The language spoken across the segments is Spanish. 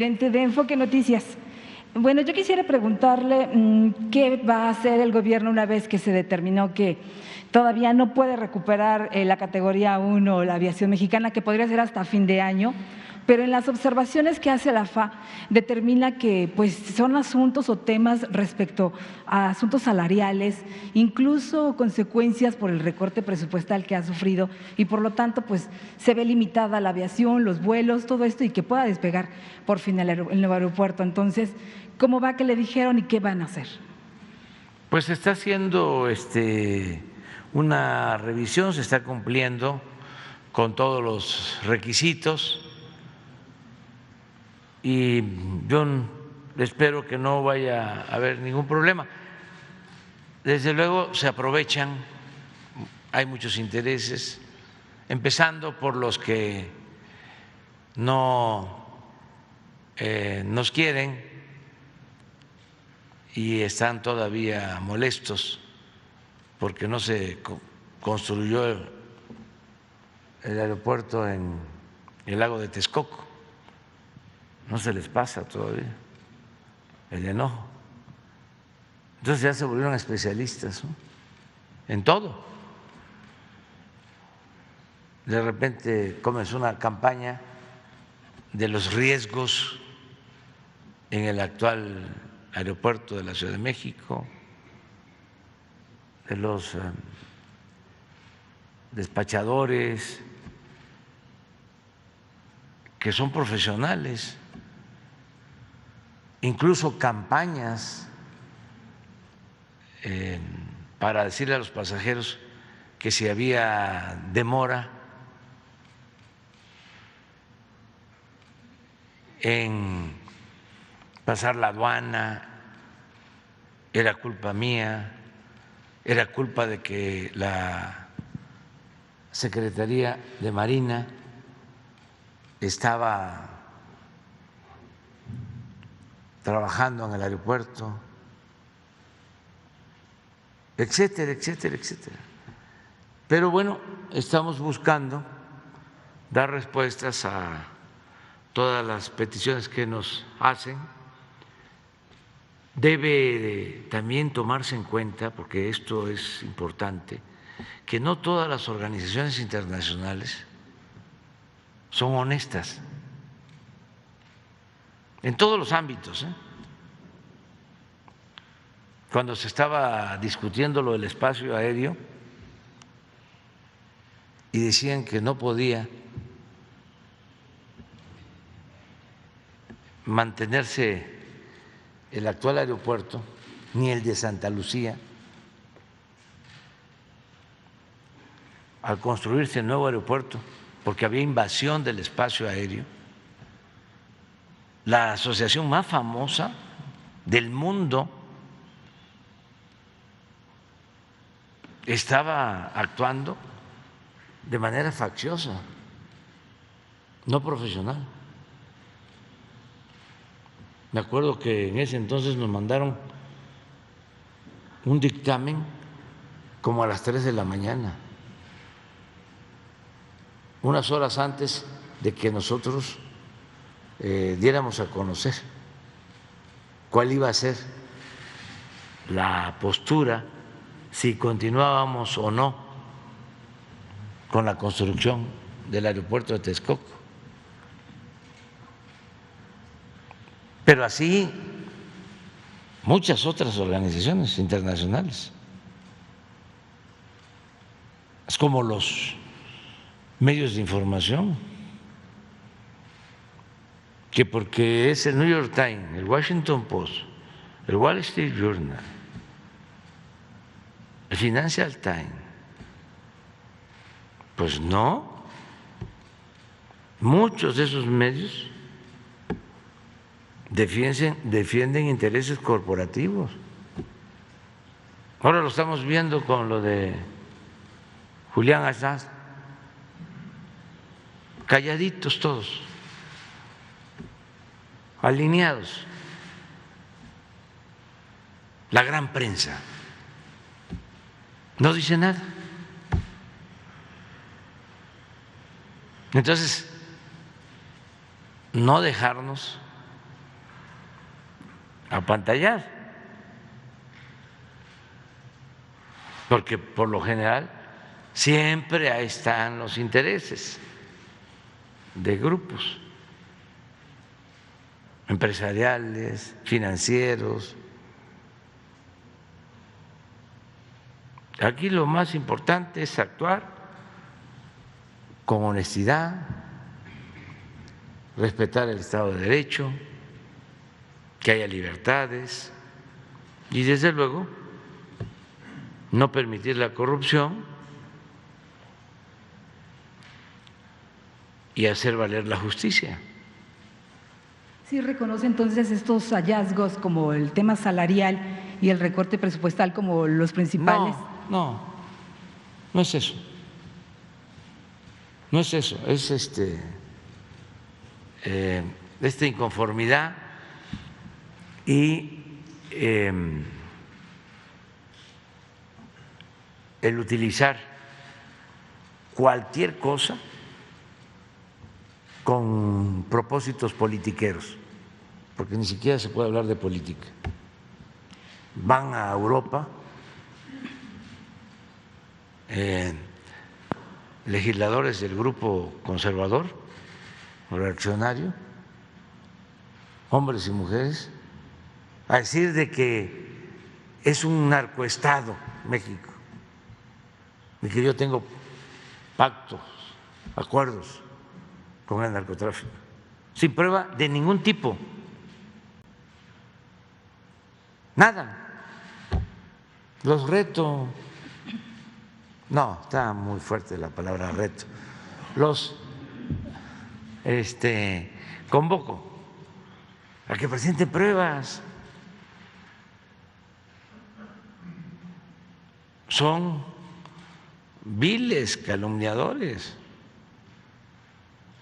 De Enfoque Noticias. Bueno, yo quisiera preguntarle qué va a hacer el gobierno una vez que se determinó que todavía no puede recuperar la categoría 1 la aviación mexicana, que podría ser hasta fin de año, pero en las observaciones que hace la FAA determina que pues, son asuntos o temas respecto a asuntos salariales, incluso consecuencias por el recorte presupuestal que ha sufrido y por lo tanto pues, se ve limitada la aviación, los vuelos, todo esto y que pueda despegar por fin el nuevo aeropuerto. Entonces, ¿cómo va? ¿Qué le dijeron y qué van a hacer? Pues se está haciendo una revisión, se está cumpliendo con todos los requisitos y yo espero que no vaya a haber ningún problema. Desde luego se aprovechan, hay muchos intereses, empezando por los que no nos quieren y están todavía molestos porque no se construyó el aeropuerto en el lago de Texcoco. No se les pasa todavía el enojo. Entonces ya se volvieron especialistas, ¿no?, en todo. De repente comenzó una campaña de los riesgos en el actual aeropuerto de la Ciudad de México, de los despachadores que son profesionales, incluso campañas para decirle a los pasajeros que si había demora en pasar la aduana, era culpa mía, era culpa de que la Secretaría de Marina estaba trabajando en el aeropuerto, etcétera, etcétera, etcétera. Pero bueno, estamos buscando dar respuestas a todas las peticiones que nos hacen. Debe también tomarse en cuenta, porque esto es importante, que no todas las organizaciones internacionales son honestas en todos los ámbitos. Cuando se estaba discutiendo lo del espacio aéreo y decían que no podía mantenerse el actual aeropuerto, ni el de Santa Lucía, al construirse el nuevo aeropuerto, porque había invasión del espacio aéreo. La asociación más famosa del mundo estaba actuando de manera facciosa, no profesional. Me acuerdo que en ese entonces nos mandaron un dictamen como a las 3 de la mañana, unas horas antes de que nosotros diéramos a conocer cuál iba a ser la postura, si continuábamos o no con la construcción del aeropuerto de Texcoco. Pero así muchas otras organizaciones internacionales, es como los medios de información, que porque es el New York Times, el Washington Post, el Wall Street Journal, el Financial Times, pues no, muchos de esos medios defienden intereses corporativos. Ahora lo estamos viendo con lo de Julián Assange, calladitos todos, alineados, la gran prensa no dice nada. Entonces, no dejarnos apantallar, porque por lo general siempre ahí están los intereses de grupos empresariales, financieros. Aquí lo más importante es actuar con honestidad, respetar el Estado de Derecho, que haya libertades y, desde luego, no permitir la corrupción y hacer valer la justicia. ¿Sí reconoce entonces estos hallazgos como el tema salarial y el recorte presupuestal como los principales? No es eso. No es eso, es esta inconformidad y el utilizar cualquier cosa con propósitos politiqueros, porque ni siquiera se puede hablar de política. Van a Europa legisladores del grupo conservador o reaccionario, hombres y mujeres, a decir de que es un narcoestado México y que yo tengo pactos, acuerdos con el narcotráfico, sin prueba de ningún tipo, nada. Los reto, no, está muy fuerte la palabra reto, los convoco a que presenten pruebas. Son viles calumniadores.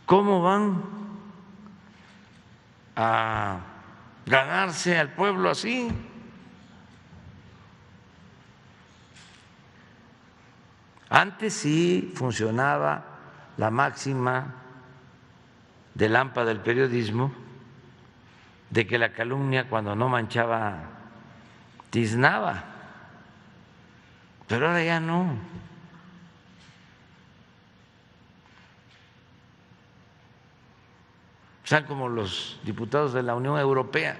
¿Cómo van a ganarse al pueblo así? Antes sí funcionaba la máxima del AMPA del periodismo de que la calumnia, cuando no manchaba, tiznaba, pero ahora ya no. Están como los diputados de la Unión Europea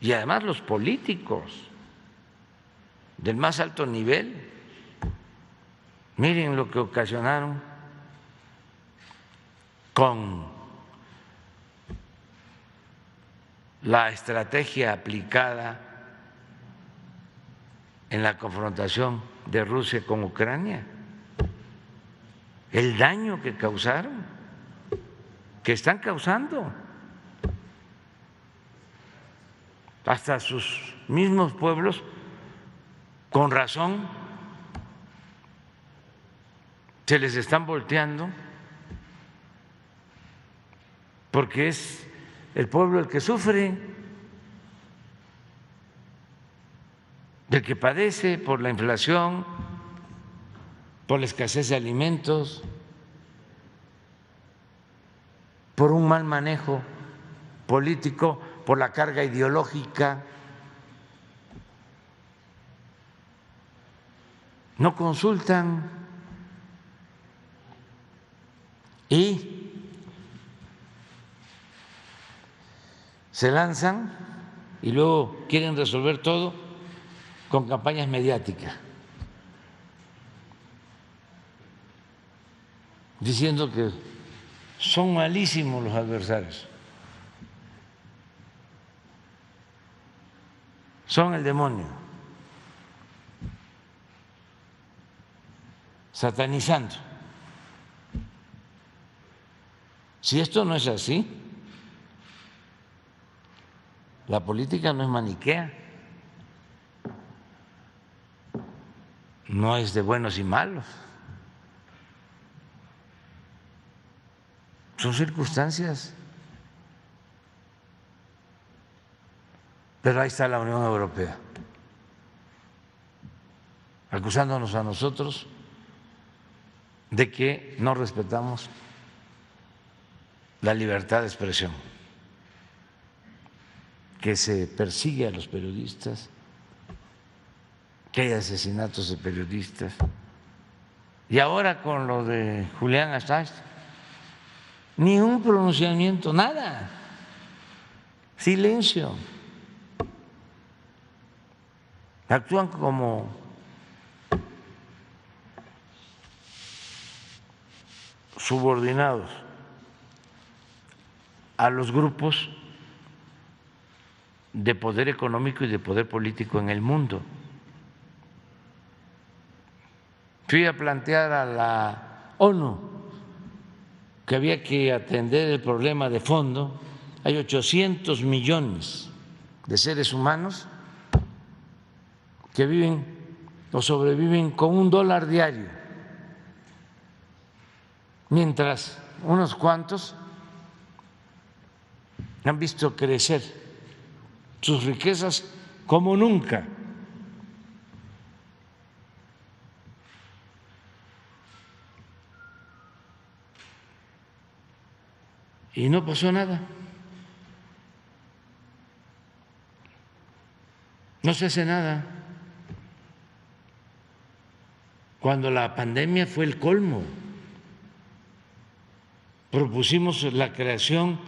y además los políticos del más alto nivel. Miren lo que ocasionaron con la estrategia aplicada en la confrontación de Rusia con Ucrania, el daño que causaron, que están causando. Hasta sus mismos pueblos, con razón, se les están volteando porque es el pueblo el que sufre, el que padece por la inflación, por la escasez de alimentos, por un mal manejo político, por la carga ideológica. No consultan y se lanzan y luego quieren resolver todo con campañas mediáticas, diciendo que son malísimos los adversarios, son el demonio, satanizando. Si esto no es así, la política no es maniquea, no es de buenos y malos, son circunstancias. Pero ahí está la Unión Europea, acusándonos a nosotros de que no respetamos la libertad de expresión. que se persigue a los periodistas, que hay asesinatos de periodistas. Y ahora con lo de Julián Assange, ni un pronunciamiento, nada, silencio. Actúan como subordinados a los grupos de poder económico y de poder político en el mundo. Fui a plantear a la ONU que había que atender el problema de fondo. Hay 800 millones de seres humanos que viven o sobreviven con $1 diario, mientras unos cuantos han visto crecer sus riquezas como nunca. Y no pasó nada. No se hace nada. Cuando la pandemia fue el colmo, propusimos la creación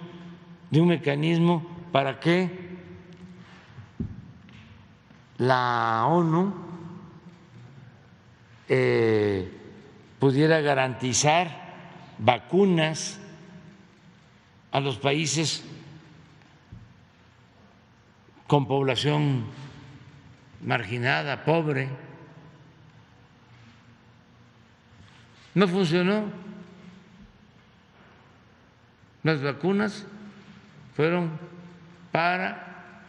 de un mecanismo para que la ONU pudiera garantizar vacunas a los países con población marginada, pobre. No funcionó. Las vacunas fueron para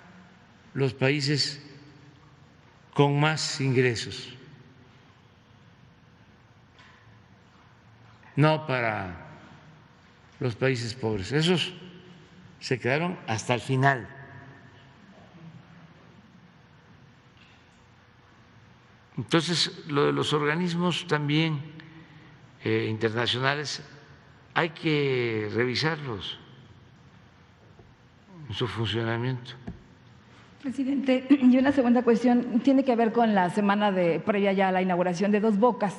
los países con más ingresos, no para los países pobres. Esos se quedaron hasta el final. Entonces, lo de los organismos también internacionales hay que revisarlos en su funcionamiento. Presidente, y una segunda cuestión tiene que ver con la semana previa ya a la inauguración de Dos Bocas.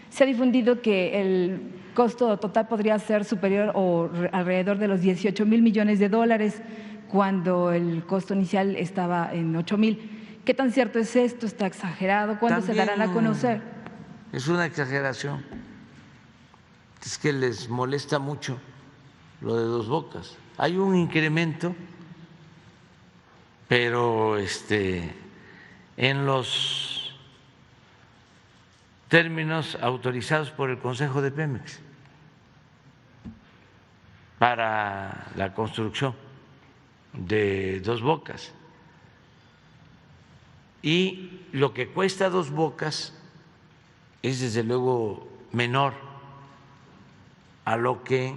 Se ha difundido que el costo total podría ser superior o alrededor de los 18,000 millones de dólares, cuando el costo inicial estaba en 8,000. ¿Qué tan cierto es esto? ¿Está exagerado? ¿Cuándo se darán a conocer? Es una exageración. Es que les molesta mucho lo de Dos Bocas. Hay un incremento, pero en los términos autorizados por el Consejo de Pemex para la construcción de Dos Bocas. Y lo que cuesta Dos Bocas es desde luego menor a lo que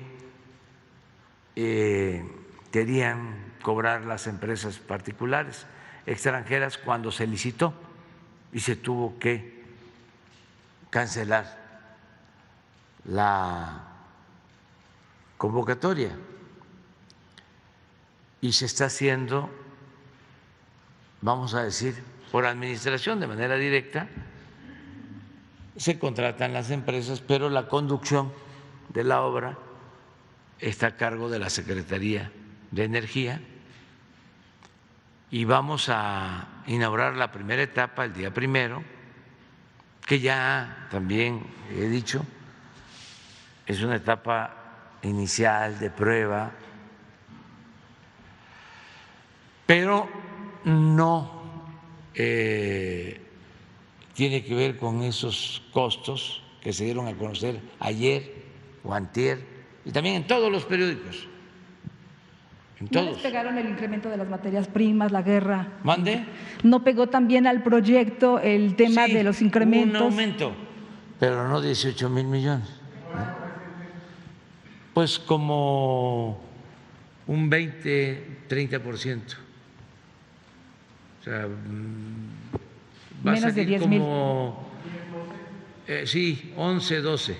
querían cobrar las empresas particulares extranjeras cuando se licitó y se tuvo que cancelar la convocatoria. Y se está haciendo, vamos a decir, por administración de manera directa. Se contratan las empresas, pero la conducción de la obra está a cargo de la Secretaría de Energía, y vamos a inaugurar la primera etapa el día 1, que ya también he dicho, es una etapa inicial de prueba, pero no tiene que ver con esos costos que se dieron a conocer ayer o antier, y también en todos los periódicos. ¿No les pegaron el incremento de las materias primas, la guerra? ¿Mande? ¿No pegó también al proyecto el tema de los incrementos? Un aumento, pero no 18,000 millones. Pues como un 20-30%. O sea, va menos a salir de 10,000. como, sí, 11 o 12,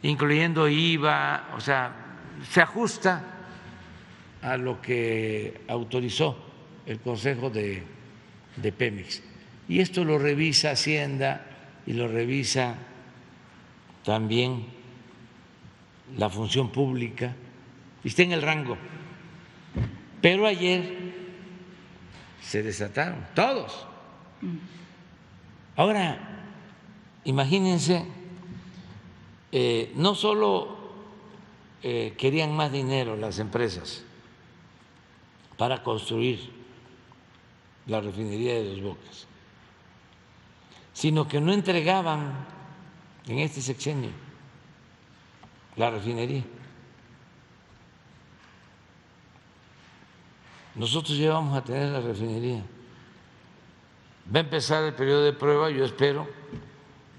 incluyendo IVA, o sea, se ajusta a lo que autorizó el Consejo de Pemex. Y esto lo revisa Hacienda y lo revisa también la función pública y está en el rango. Pero ayer se desataron todos. Ahora, imagínense, no solo querían más dinero las empresas para construir la refinería de Dos Bocas, sino que no entregaban en este sexenio la refinería. Nosotros ya vamos a tener la refinería. Va a empezar el periodo de prueba, yo espero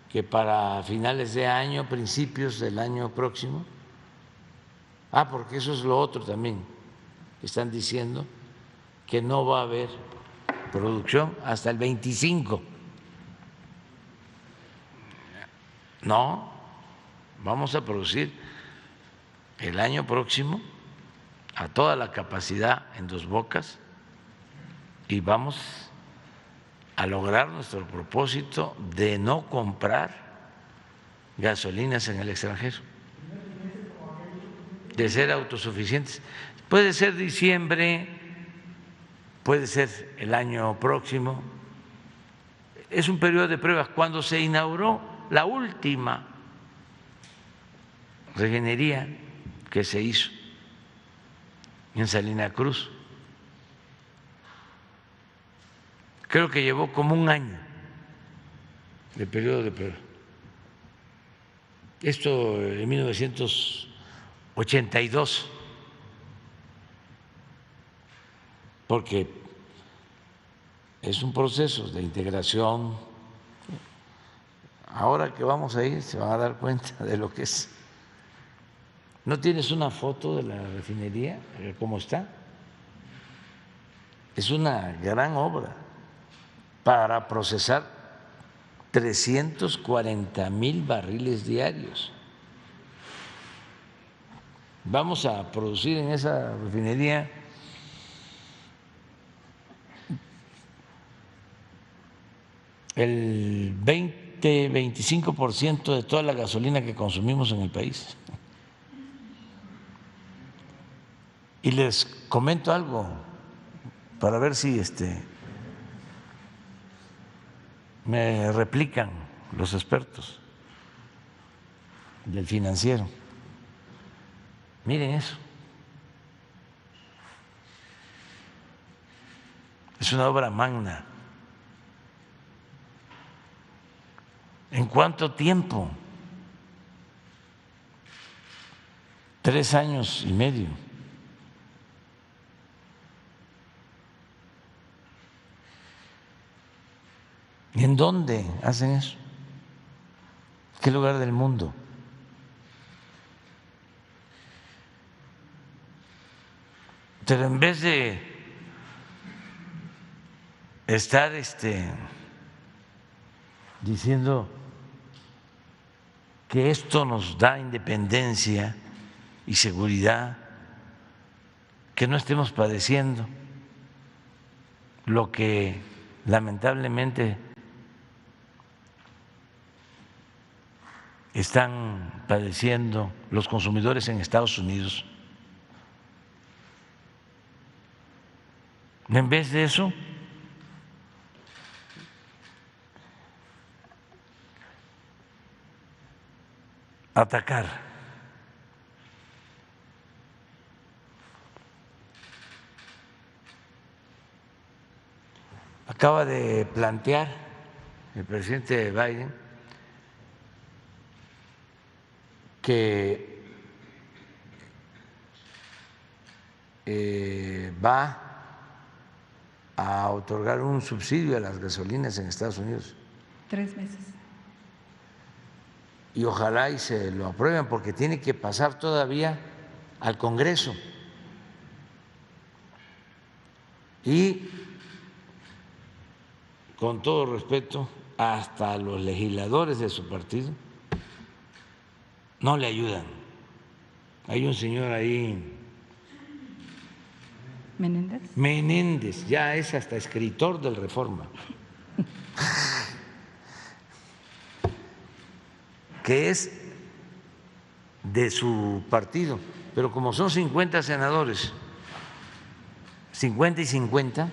que para finales de año, principios del año próximo. Porque eso es lo otro también. Están diciendo que no va a haber producción hasta el 25. No, vamos a producir el año próximo a toda la capacidad en Dos Bocas y vamos a lograr nuestro propósito de no comprar gasolinas en el extranjero, de ser autosuficientes. Puede ser diciembre, puede ser el año próximo. Es un periodo de pruebas. Cuando se inauguró la última refinería que se hizo en Salina Cruz, creo que llevó como un año de periodo de prueba. Esto en 1982, porque es un proceso de integración. Ahora que vamos a ir se van a dar cuenta de lo que es. ¿No tienes una foto de la refinería? ¿Cómo está? Es una gran obra para procesar 340,000 barriles diarios. Vamos a producir en esa refinería el 20-25% de toda la gasolina que consumimos en el país. Y les comento algo para ver si me replican los expertos del Financiero. Miren eso. Es una obra magna. ¿En cuánto tiempo? 3 años y medio. ¿En dónde hacen eso? ¿Qué lugar del mundo? Pero en vez de estar diciendo que esto nos da independencia y seguridad, que no estemos padeciendo lo que lamentablemente están padeciendo los consumidores en Estados Unidos. En vez de eso, atacar. Acaba de plantear el presidente Biden que va a otorgar un subsidio a las gasolinas en Estados Unidos. 3 meses. Y ojalá y se lo aprueben porque tiene que pasar todavía al Congreso. Y con todo respeto, hasta los legisladores de su partido no le ayudan. Hay un señor ahí Menéndez. Menéndez, ya es hasta escritor del Reforma, que es de su partido, pero como son 50 senadores, 50 y 50,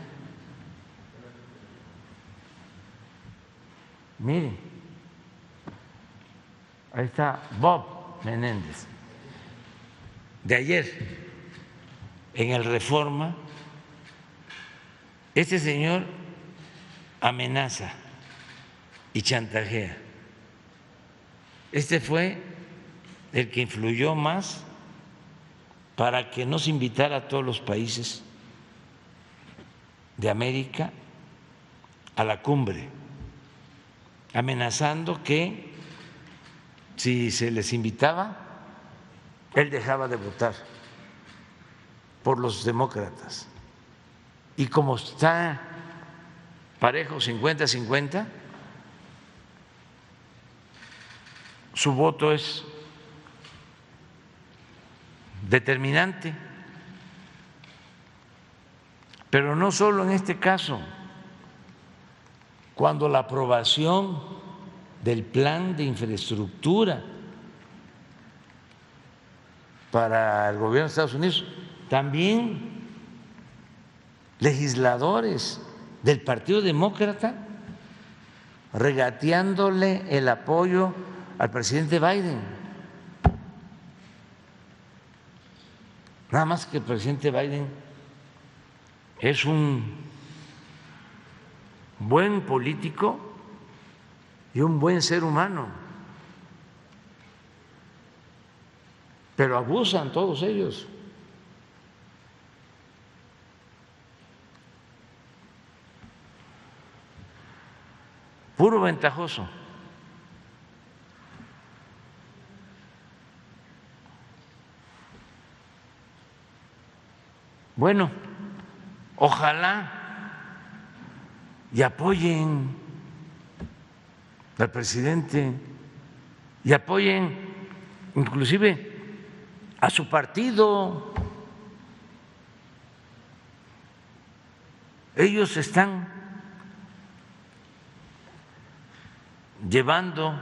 miren, ahí está Bob Menéndez, de ayer en el Reforma. Este señor amenaza y chantajea. Este fue el que influyó más para que no se invitara a todos los países de América a la cumbre, amenazando que si se les invitaba, él dejaba de votar por los demócratas. Y como está parejo 50-50, su voto es determinante. Pero no solo en este caso, cuando la aprobación del plan de infraestructura para el gobierno de Estados Unidos, también legisladores del Partido Demócrata regateándole el apoyo al presidente Biden. Nada más que el presidente Biden es un buen político y un buen ser humano, pero abusan todos ellos. Puro ventajoso. Bueno, ojalá y apoyen al presidente y apoyen inclusive a su partido. Ellos están llevando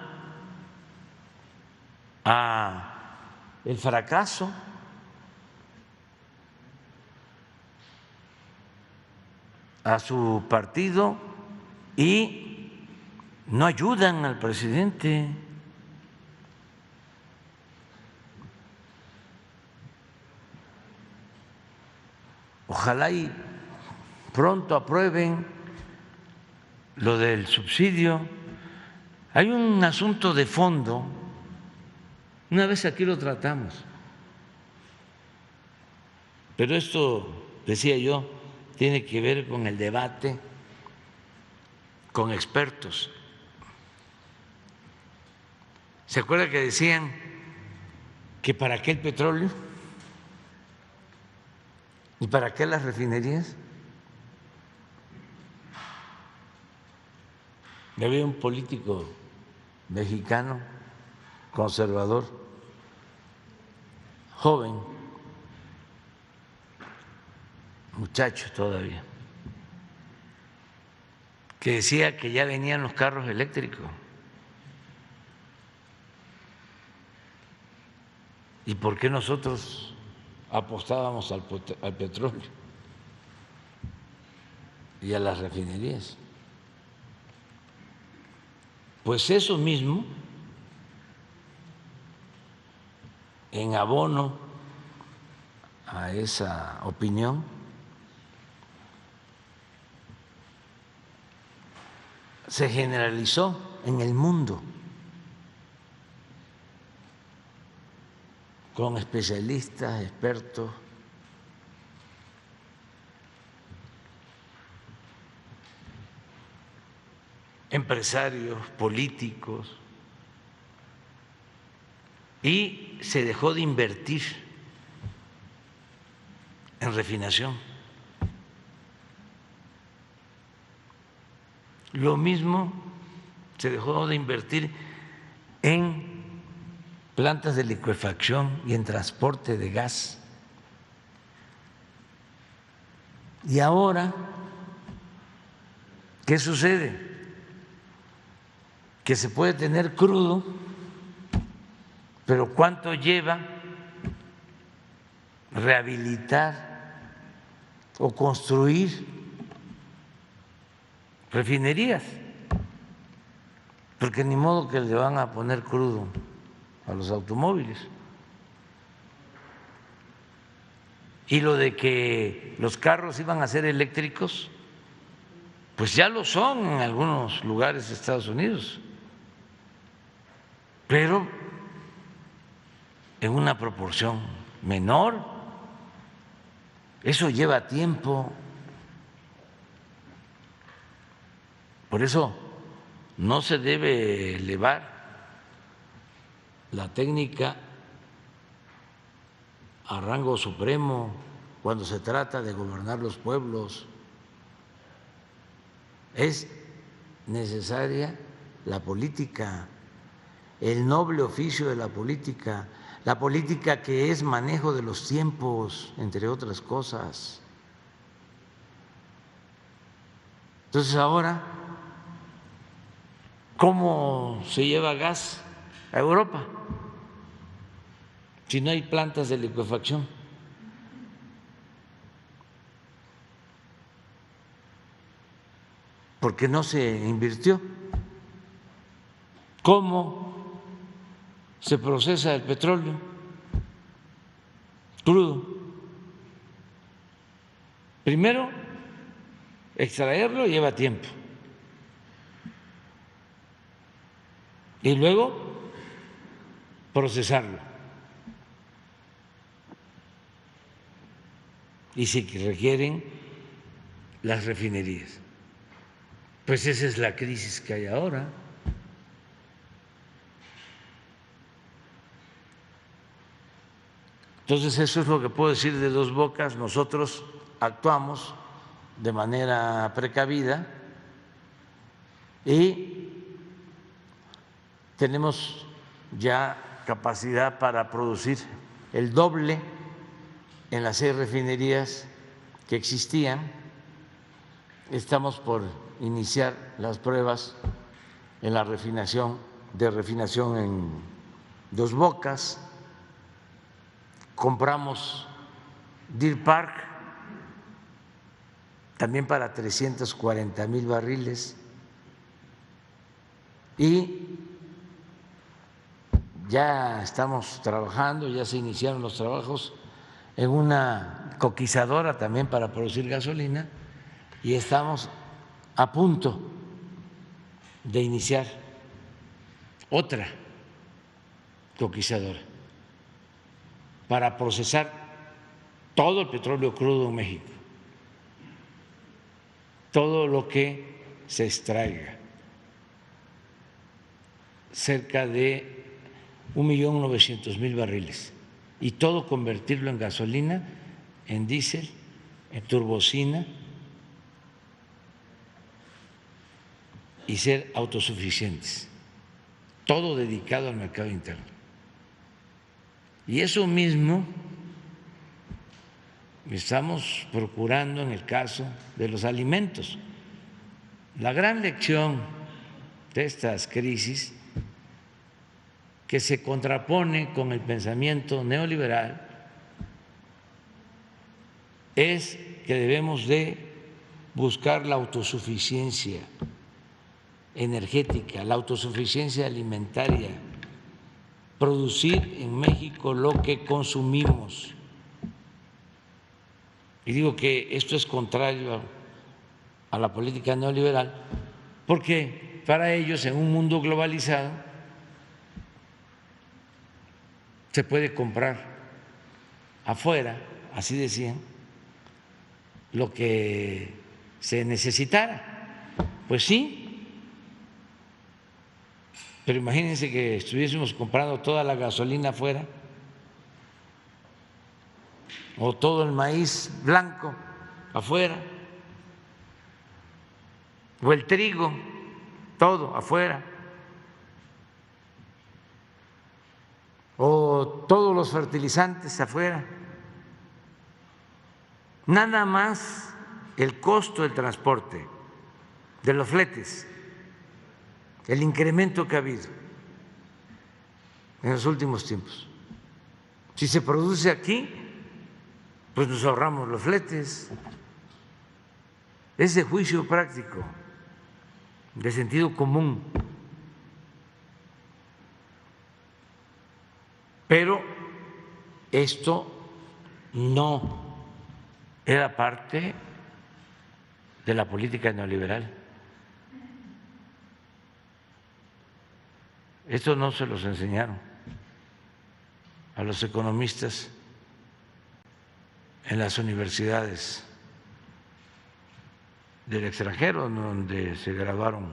a el fracaso a su partido y no ayudan al presidente. Ojalá y pronto aprueben lo del subsidio. Hay un asunto de fondo, una vez aquí lo tratamos, pero esto, decía yo, tiene que ver con el debate con expertos. ¿Se acuerda que decían que para qué el petróleo y para qué las refinerías? Había un político mexicano conservador, joven, muchacho todavía, que decía que ya venían los carros eléctricos. ¿Y por qué nosotros apostábamos al petróleo y a las refinerías? Pues eso mismo, en abono a esa opinión, se generalizó en el mundo con especialistas, expertos, empresarios, políticos, y se dejó de invertir en refinación. Lo mismo se dejó de invertir en plantas de licuefacción y en transporte de gas. Y ahora, ¿qué sucede? Que se puede tener crudo, pero ¿cuánto lleva rehabilitar o construir refinerías? Porque ni modo que le van a poner crudo a los automóviles. Y lo de que los carros iban a ser eléctricos, pues ya lo son en algunos lugares de Estados Unidos, pero en una proporción menor. Eso lleva tiempo. Por eso no se debe elevar la técnica a rango supremo cuando se trata de gobernar los pueblos. Es necesaria la política, el noble oficio de la política que es manejo de los tiempos, entre otras cosas. Entonces ahora, ¿cómo se lleva gas a Europa si no hay plantas de licuefacción? Porque no se invirtió. ¿Cómo se procesa el petróleo crudo? Primero, extraerlo lleva tiempo. Y luego, procesarlo. Y se requieren las refinerías. Pues esa es la crisis que hay ahora. Entonces, eso es lo que puedo decir de Dos Bocas. Nosotros actuamos de manera precavida y tenemos ya capacidad para producir el doble en las 6 refinerías que existían. Estamos por iniciar las pruebas en la refinación en Dos Bocas. Compramos Deer Park también para 340,000 barriles y ya estamos trabajando, ya se iniciaron los trabajos en una coquizadora también para producir gasolina y estamos a punto de iniciar otra coquizadora para procesar todo el petróleo crudo en México, todo lo que se extraiga, cerca de 1.900.000 barriles, y todo convertirlo en gasolina, en diésel, en turbocina y ser autosuficientes, todo dedicado al mercado interno. Y eso mismo estamos procurando en el caso de los alimentos. La gran lección de estas crisis, que se contrapone con el pensamiento neoliberal, es que debemos de buscar la autosuficiencia energética, la autosuficiencia alimentaria, producir en México lo que consumimos. Y digo que esto es contrario a la política neoliberal, porque para ellos, en un mundo globalizado, se puede comprar afuera, así decían, lo que se necesitara. Pues sí, pero imagínense que estuviésemos comprando toda la gasolina afuera o todo el maíz blanco afuera o el trigo, todo afuera, o todos los fertilizantes afuera. Nada más el costo del transporte, de los fletes, el incremento que ha habido en los últimos tiempos. Si se produce aquí, pues nos ahorramos los fletes. Es de juicio práctico, de sentido común. Pero esto no era parte de la política neoliberal. Esto no se los enseñaron a los economistas en las universidades del extranjero, donde se graduaron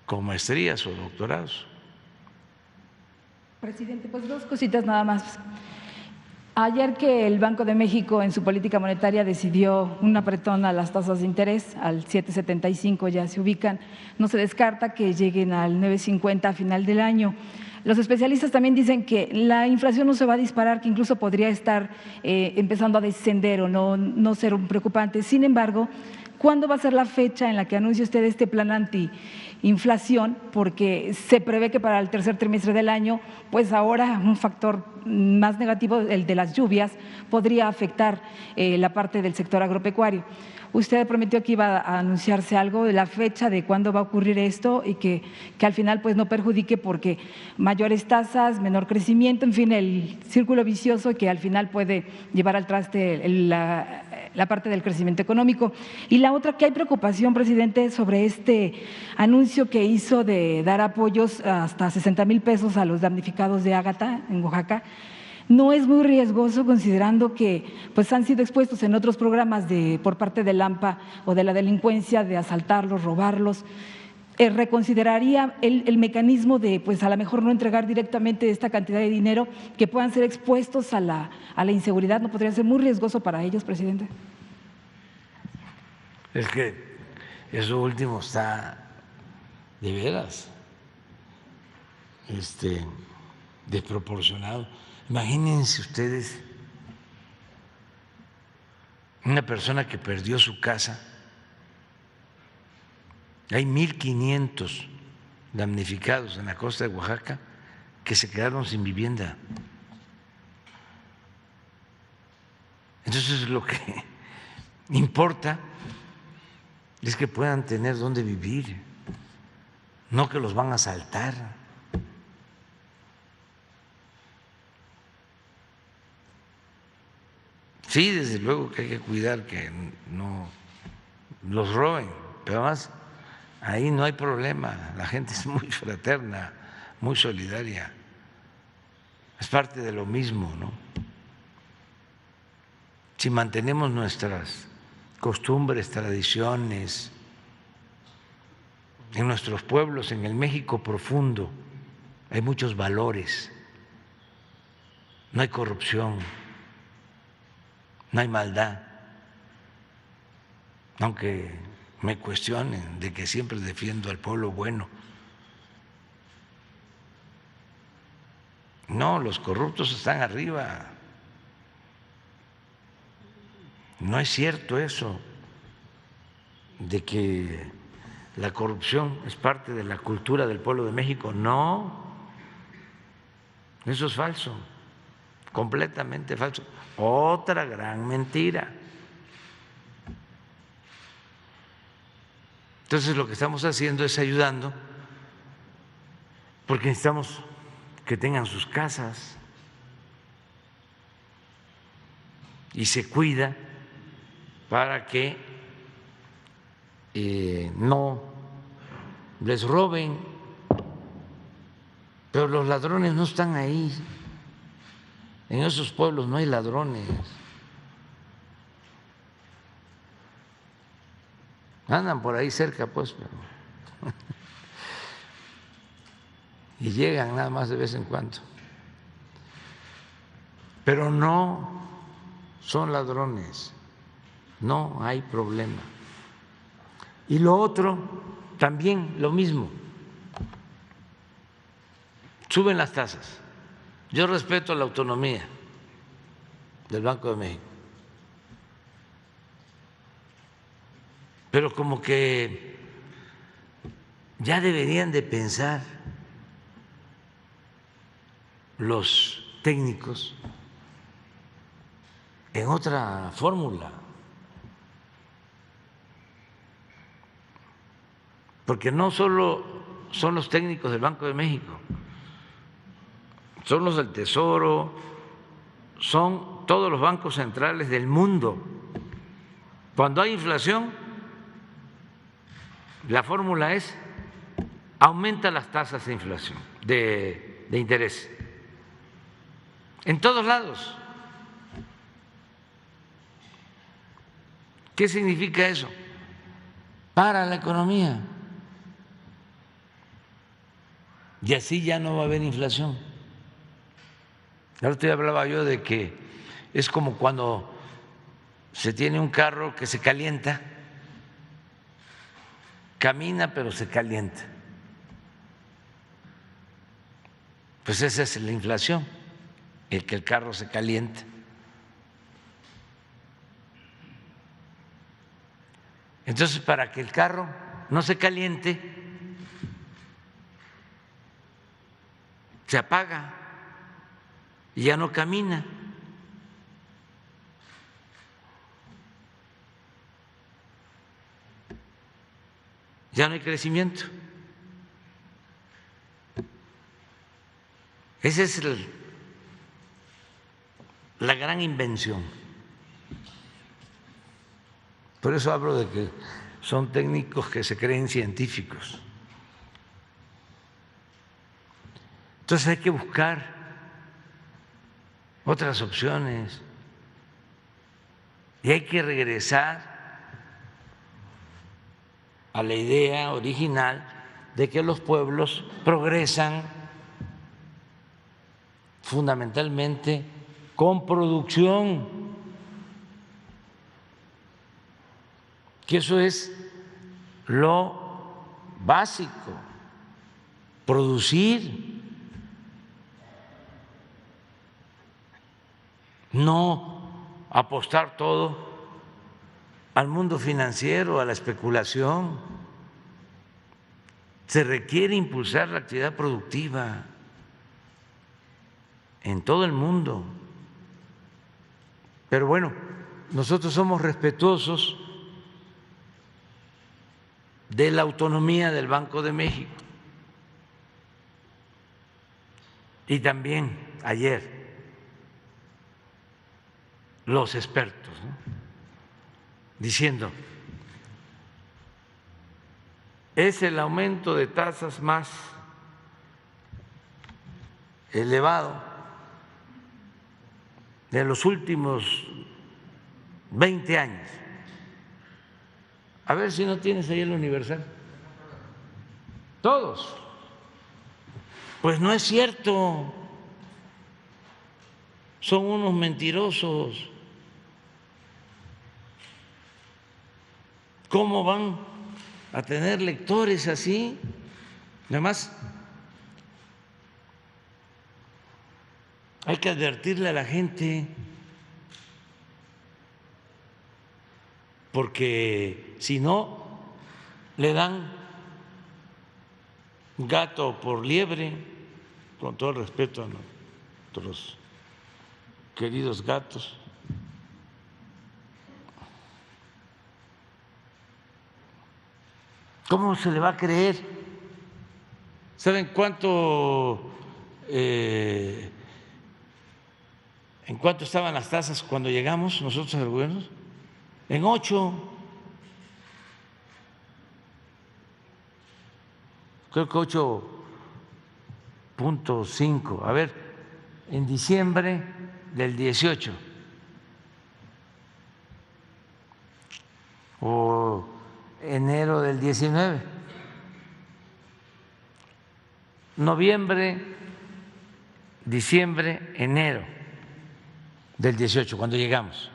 con maestrías o doctorados. Presidente, pues dos cositas nada más. Ayer que el Banco de México en su política monetaria decidió un apretón a las tasas de interés, al 7,75 ya se ubican, no se descarta que lleguen al 9,50 a final del año. Los especialistas también dicen que la inflación no se va a disparar, que incluso podría estar empezando a descender o no ser un preocupante. Sin embargo, ¿cuándo va a ser la fecha en la que anuncie usted este plan antiinflación? Porque se prevé que para el tercer trimestre del año, pues ahora un factor más negativo, el de las lluvias, podría afectar la parte del sector agropecuario. Usted prometió que iba a anunciarse algo de la fecha de cuándo va a ocurrir esto y que al final pues no perjudique, porque mayores tasas, menor crecimiento, en fin, el círculo vicioso que al final puede llevar al traste la parte del crecimiento económico. Y la otra, que hay preocupación, presidente, sobre este anuncio que hizo de dar apoyos hasta 60,000 pesos a los damnificados de Ágata en Oaxaca. ¿No es muy riesgoso, considerando que pues han sido expuestos en otros programas por parte del AMPA o de la delincuencia de asaltarlos, robarlos? ¿Reconsideraría el mecanismo de pues a lo mejor no entregar directamente esta cantidad de dinero, que puedan ser expuestos a la inseguridad? ¿No podría ser muy riesgoso para ellos, presidente? Es que eso último está de veras desproporcionado. Imagínense ustedes una persona que perdió su casa. Hay 1,500 damnificados en la costa de Oaxaca que se quedaron sin vivienda. Entonces lo que importa es que puedan tener dónde vivir, no que los van a asaltar. Sí, desde luego que hay que cuidar que no los roben, pero además ahí no hay problema, la gente es muy fraterna, muy solidaria, es parte de lo mismo, ¿no? Si mantenemos nuestras costumbres, tradiciones, en nuestros pueblos, en el México profundo, hay muchos valores, no hay corrupción, no hay maldad, aunque me cuestionen de que siempre defiendo al pueblo bueno. No, los corruptos están arriba. No es cierto eso de que la corrupción es parte de la cultura del pueblo de México. No, eso es falso, completamente falso. Otra gran mentira. Entonces lo que estamos haciendo es ayudando, porque necesitamos que tengan sus casas y se cuida para que no les roben, pero los ladrones no están ahí. En esos pueblos no hay ladrones. Andan por ahí cerca, pues, pero y llegan nada más de vez en cuando. Pero no son ladrones, no hay problema. Y lo otro, también lo mismo. Suben las tasas. Yo respeto la autonomía del Banco de México. Pero como que ya deberían de pensar los técnicos en otra fórmula, porque no solo son los técnicos del Banco de México, son los del Tesoro, son todos los bancos centrales del mundo. Cuando hay inflación, la fórmula es aumenta las tasas de inflación, de interés, en todos lados. ¿Qué significa eso? Para la economía. Y así ya no va a haber inflación. El otro día hablaba yo de que es como cuando se tiene un carro que se calienta, camina pero se calienta. Pues esa es la inflación, el que el carro se calienta. Entonces, para que el carro no se caliente, se apaga y ya no camina. Ya no hay crecimiento. Esa es la gran invención. Por eso hablo de que son técnicos que se creen científicos. Entonces hay que buscar otras opciones y hay que regresar a la idea original de que los pueblos progresan fundamentalmente con producción, que eso es lo básico, producir, no apostar todo al mundo financiero, a la especulación. Se requiere impulsar la actividad productiva en todo el mundo. Pero bueno, nosotros somos respetuosos de la autonomía del Banco de México. Y también ayer los expertos, ¿no?, diciendo, es el aumento de tasas más elevado de los últimos 20 años. A ver si no tienes ahí el Universal. Todos. Pues no es cierto. Son unos mentirosos. ¿Cómo van a tener lectores así? Además, hay que advertirle a la gente, porque si no, le dan gato por liebre, con todo el respeto a nuestros queridos gatos. ¿Cómo se le va a creer? ¿Saben en cuánto estaban las tasas cuando llegamos nosotros al gobierno? En 8. Creo que 8.5. A ver, en diciembre del 18 o enero del 19, noviembre, diciembre, enero del 18, cuando llegamos.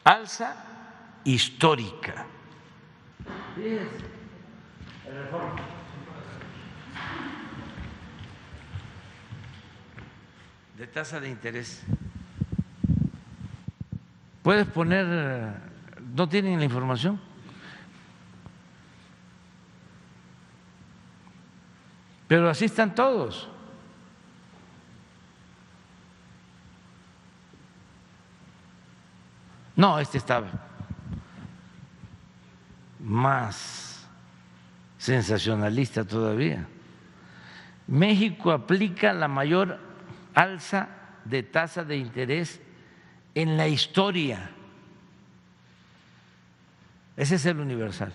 alza histórica. De tasa de interés. ¿Puedes poner, no tienen la información? Pero así están todos. No, este estaba más sensacionalista todavía. México aplica la mayor alza de tasa de interés en la historia. Ese es el Universal.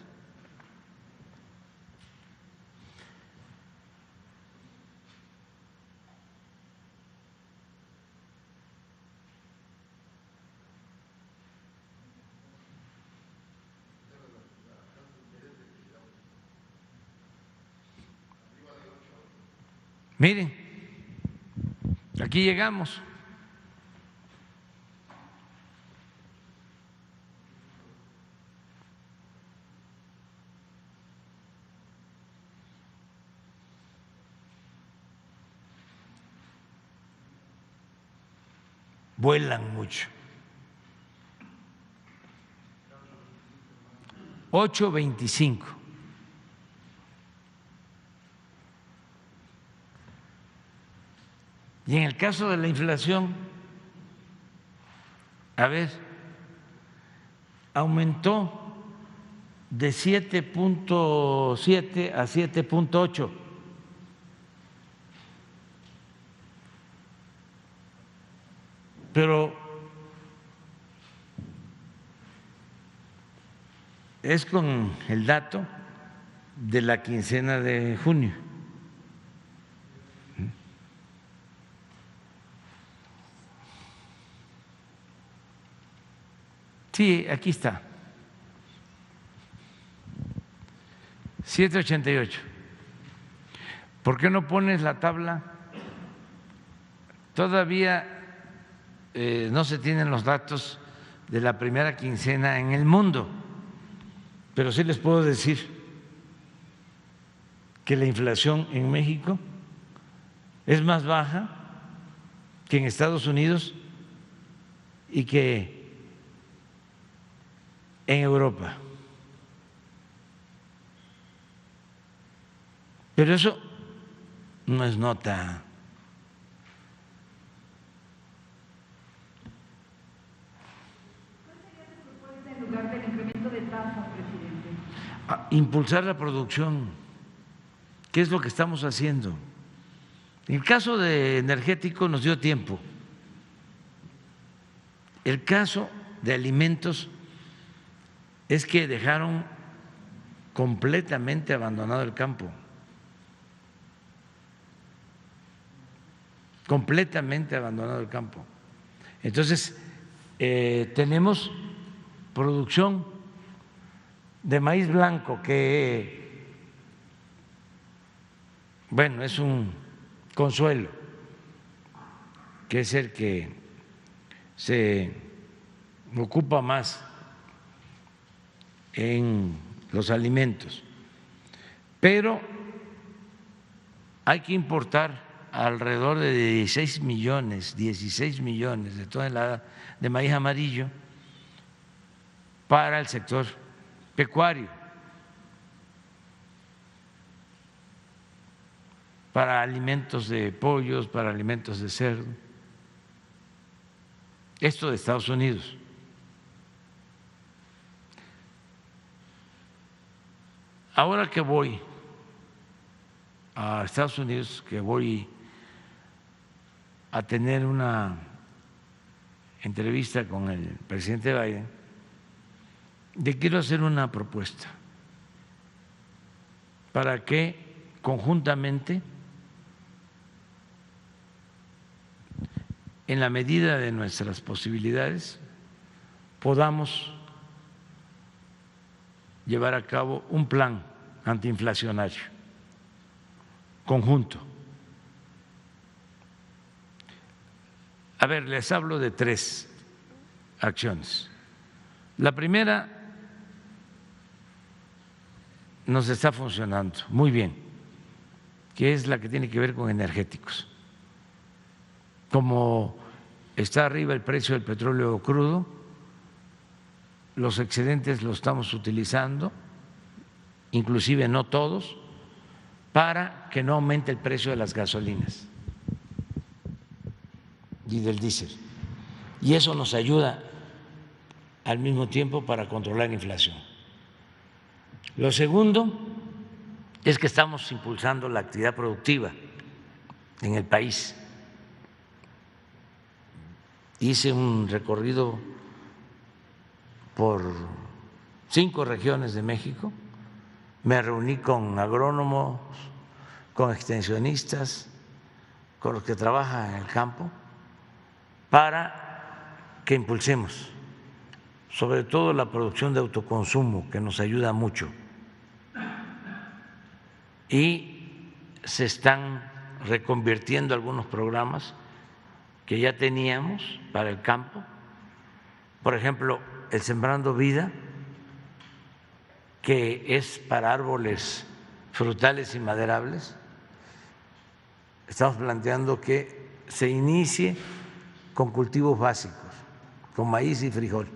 Miren, aquí llegamos. Vuelan mucho. 8.25. Y en el caso de la inflación, a ver, aumentó de 7.7 a 7.8. Pero es con el dato de la quincena de junio. Sí, aquí está. 7.88. ¿Por qué no pones la tabla? Todavía no se tienen los datos de la primera quincena en el mundo, pero sí les puedo decir que la inflación en México es más baja que en Estados Unidos y que en Europa. Pero eso no es nota. ¿Cuál sería tu propuesta en lugar del incremento de tasas, presidente? Impulsar la producción, ¿qué es lo que estamos haciendo? En el caso de energético nos dio tiempo. El caso de alimentos es que dejaron completamente abandonado el campo. Completamente abandonado el campo. Entonces, tenemos producción de maíz blanco que, bueno, es un consuelo, que es el que se ocupa más en los alimentos, pero hay que importar alrededor de 16 millones de toneladas de maíz amarillo para el sector pecuario, para alimentos de pollos, para alimentos de cerdo. Esto de Estados Unidos. Ahora que voy a Estados Unidos, que voy a tener una entrevista con el presidente Biden, le quiero hacer una propuesta para que conjuntamente, en la medida de nuestras posibilidades, podamos llevar a cabo un plan antiinflacionario conjunto. A ver, les hablo de 3 acciones. La primera nos está funcionando muy bien, que es la que tiene que ver con energéticos. Como está arriba el precio del petróleo crudo, los excedentes los estamos utilizando, inclusive no todos, para que no aumente el precio de las gasolinas y del diésel. Y eso nos ayuda al mismo tiempo para controlar la inflación. Lo segundo es que estamos impulsando la actividad productiva en el país. Hice un recorrido por 5 regiones de México, me reuní con agrónomos, con extensionistas, con los que trabajan en el campo, para que impulsemos sobre todo la producción de autoconsumo, que nos ayuda mucho. Y se están reconvirtiendo algunos programas que ya teníamos para el campo, por ejemplo, el Sembrando Vida, que es para árboles frutales y maderables. Estamos planteando que se inicie con cultivos básicos, con maíz y frijol,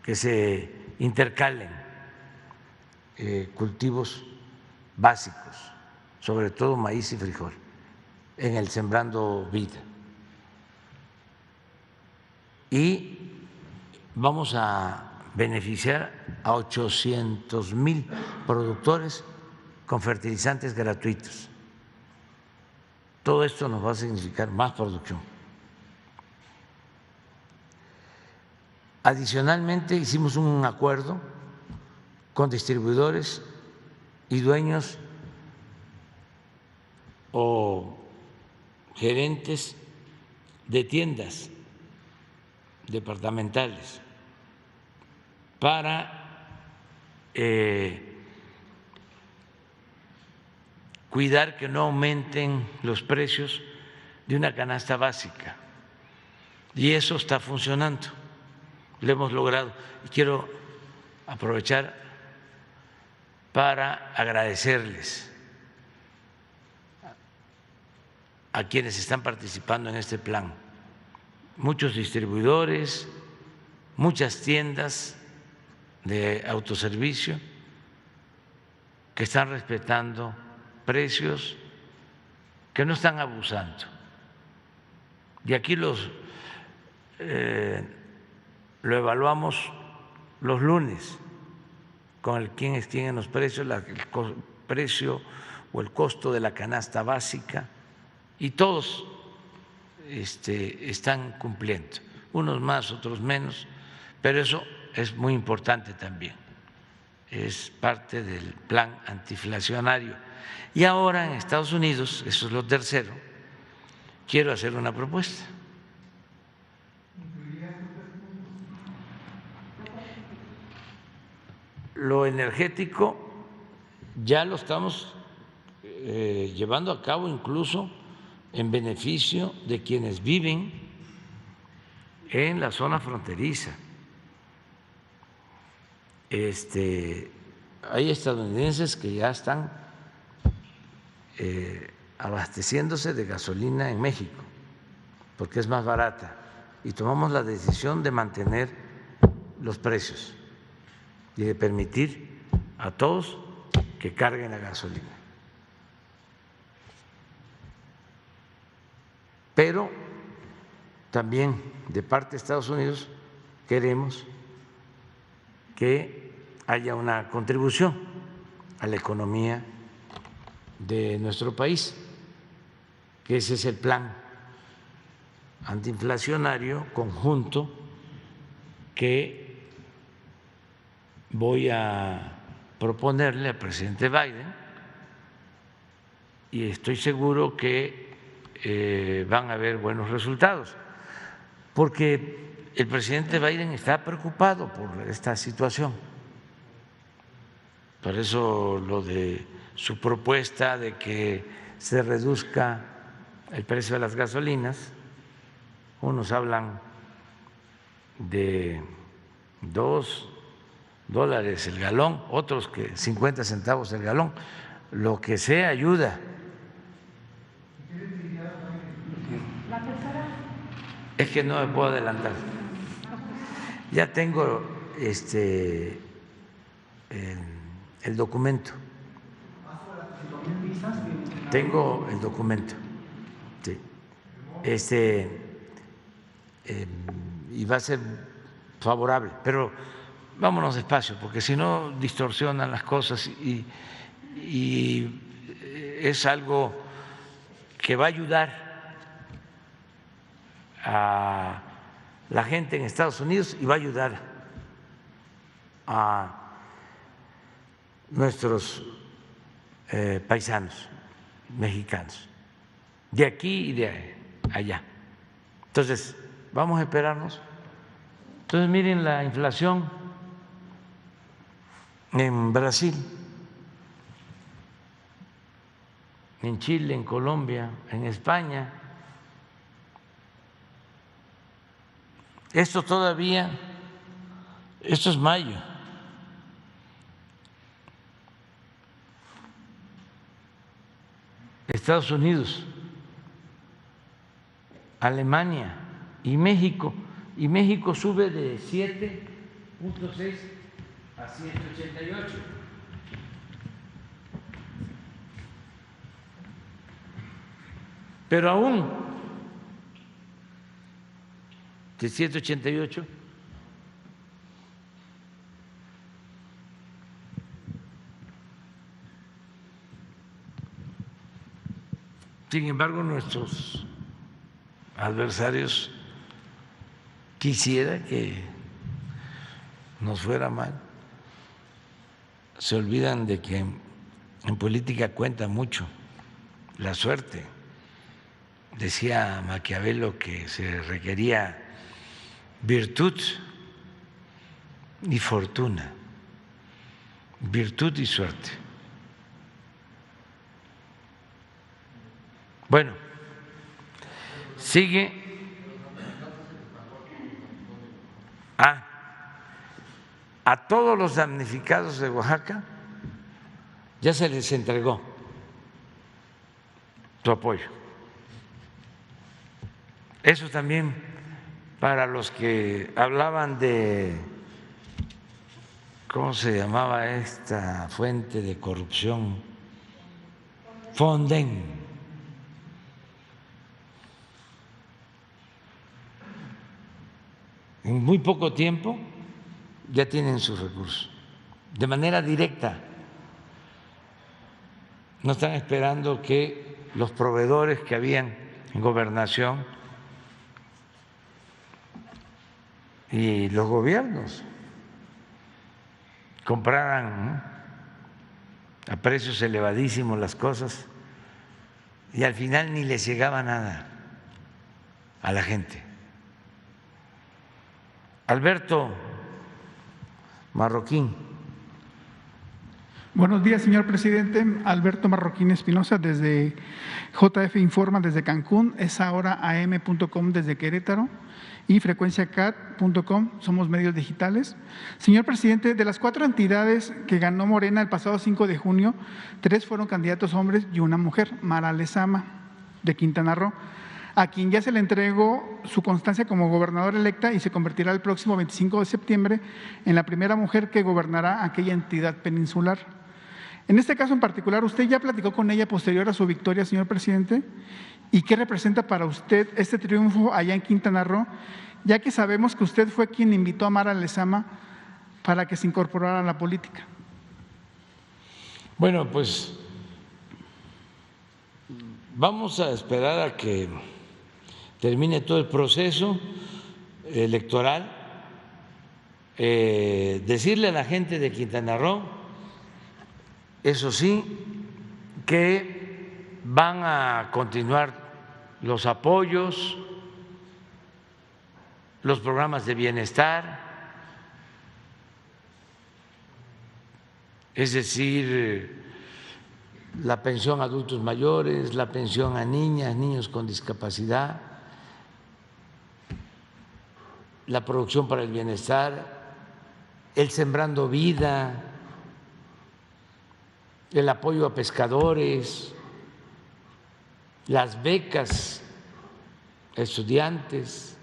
que se intercalen cultivos básicos, sobre todo maíz y frijol, en el Sembrando Vida. Y vamos a beneficiar a 800,000 productores con fertilizantes gratuitos. Todo esto nos va a significar más producción. Adicionalmente, hicimos un acuerdo con distribuidores y dueños o gerentes de tiendas departamentales para cuidar que no aumenten los precios de una canasta básica. Y eso está funcionando, lo hemos logrado. Y quiero aprovechar para agradecerles a quienes están participando en este plan. Muchos distribuidores, muchas tiendas de autoservicio que están respetando precios, que no están abusando. Y aquí lo evaluamos los lunes con quién es quién en los precios, el precio o el costo de la canasta básica, y todos están cumpliendo, unos más, otros menos, pero eso es muy importante también, es parte del plan antiinflacionario. Y ahora en Estados Unidos, eso es lo tercero, quiero hacer una propuesta. Lo energético ya lo estamos llevando a cabo incluso en beneficio de quienes viven en la zona fronteriza. Hay estadounidenses que ya están abasteciéndose de gasolina en México porque es más barata, y tomamos la decisión de mantener los precios y de permitir a todos que carguen la gasolina. Pero también de parte de Estados Unidos queremos que haya una contribución a la economía de nuestro país, que ese es el plan antiinflacionario conjunto que voy a proponerle al presidente Biden, y estoy seguro que van a haber buenos resultados, porque el presidente Biden está preocupado por esta situación. Por eso lo de su propuesta de que se reduzca el precio de las gasolinas, unos hablan de $2 el galón, otros que 50 centavos el galón, lo que sea ayuda. Es que no me puedo adelantar. Ya tengo el documento. Tengo el documento. Sí. Y va a ser favorable, pero vámonos despacio, porque si no distorsionan las cosas y es algo que va a ayudar a la gente en Estados Unidos y va a ayudar a nuestros paisanos mexicanos, de aquí y de allá. Entonces, vamos a esperarnos. Entonces, miren la inflación en Brasil, en Chile, en Colombia, en España. Esto es mayo. Estados Unidos, Alemania y México sube de 7.6 a 188. Pero aún de 188 sin embargo, nuestros adversarios quisiera que nos fuera mal. Se olvidan de que en política cuenta mucho la suerte. Decía Maquiavelo que se requería virtud y fortuna, virtud y suerte. Bueno, sigue. A todos los damnificados de Oaxaca ya se les entregó su apoyo. Eso también para los que hablaban de, ¿cómo se llamaba esta fuente de corrupción? Fonden. En muy poco tiempo ya tienen sus recursos, de manera directa. No están esperando que los proveedores que habían en Gobernación y los gobiernos compraran a precios elevadísimos las cosas y al final ni les llegaba nada a la gente. Alberto Marroquín. Buenos días, señor presidente. Alberto Marroquín Espinosa, desde JF Informa, desde Cancún, es ahora am.com desde Querétaro y frecuenciacat.com, somos medios digitales. Señor presidente, de las 4 entidades que ganó Morena el pasado 5 de junio, 3 fueron candidatos hombres y una mujer, Mara Lezama, de Quintana Roo, a quien ya se le entregó su constancia como gobernadora electa y se convertirá el próximo 25 de septiembre en la primera mujer que gobernará aquella entidad peninsular. En este caso en particular, ¿usted ya platicó con ella posterior a su victoria, señor presidente? ¿Y qué representa para usted este triunfo allá en Quintana Roo, ya que sabemos que usted fue quien invitó a Mara Lezama para que se incorporara a la política? Bueno, pues vamos a esperar a que termine todo el proceso electoral, decirle a la gente de Quintana Roo, eso sí, que van a continuar los apoyos, los programas de bienestar, es decir, la pensión a adultos mayores, la pensión a niñas, niños con discapacidad, la producción para el bienestar, el Sembrando Vida, el apoyo a pescadores, las becas a estudiantes,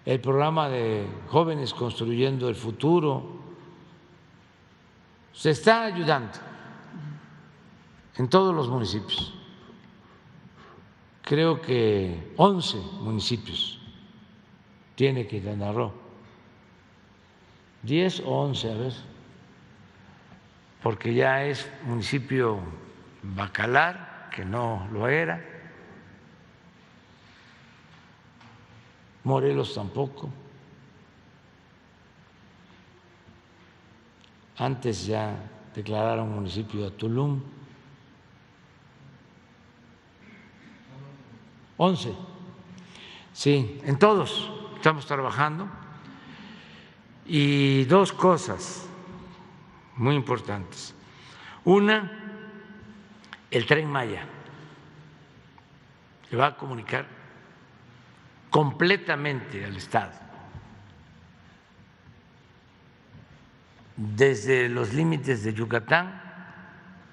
el programa de Jóvenes Construyendo el Futuro. Se está ayudando en todos los municipios. Creo que 11 municipios tiene Quintana Roo. 10 o 11, a ver, porque ya es municipio Bacalar, que no lo era, Morelos tampoco, antes ya declararon municipio a Tulum. 11, sí, en todos estamos trabajando. Y dos cosas muy importantes. Una, el Tren Maya, que va a comunicar completamente al Estado, desde los límites de Yucatán,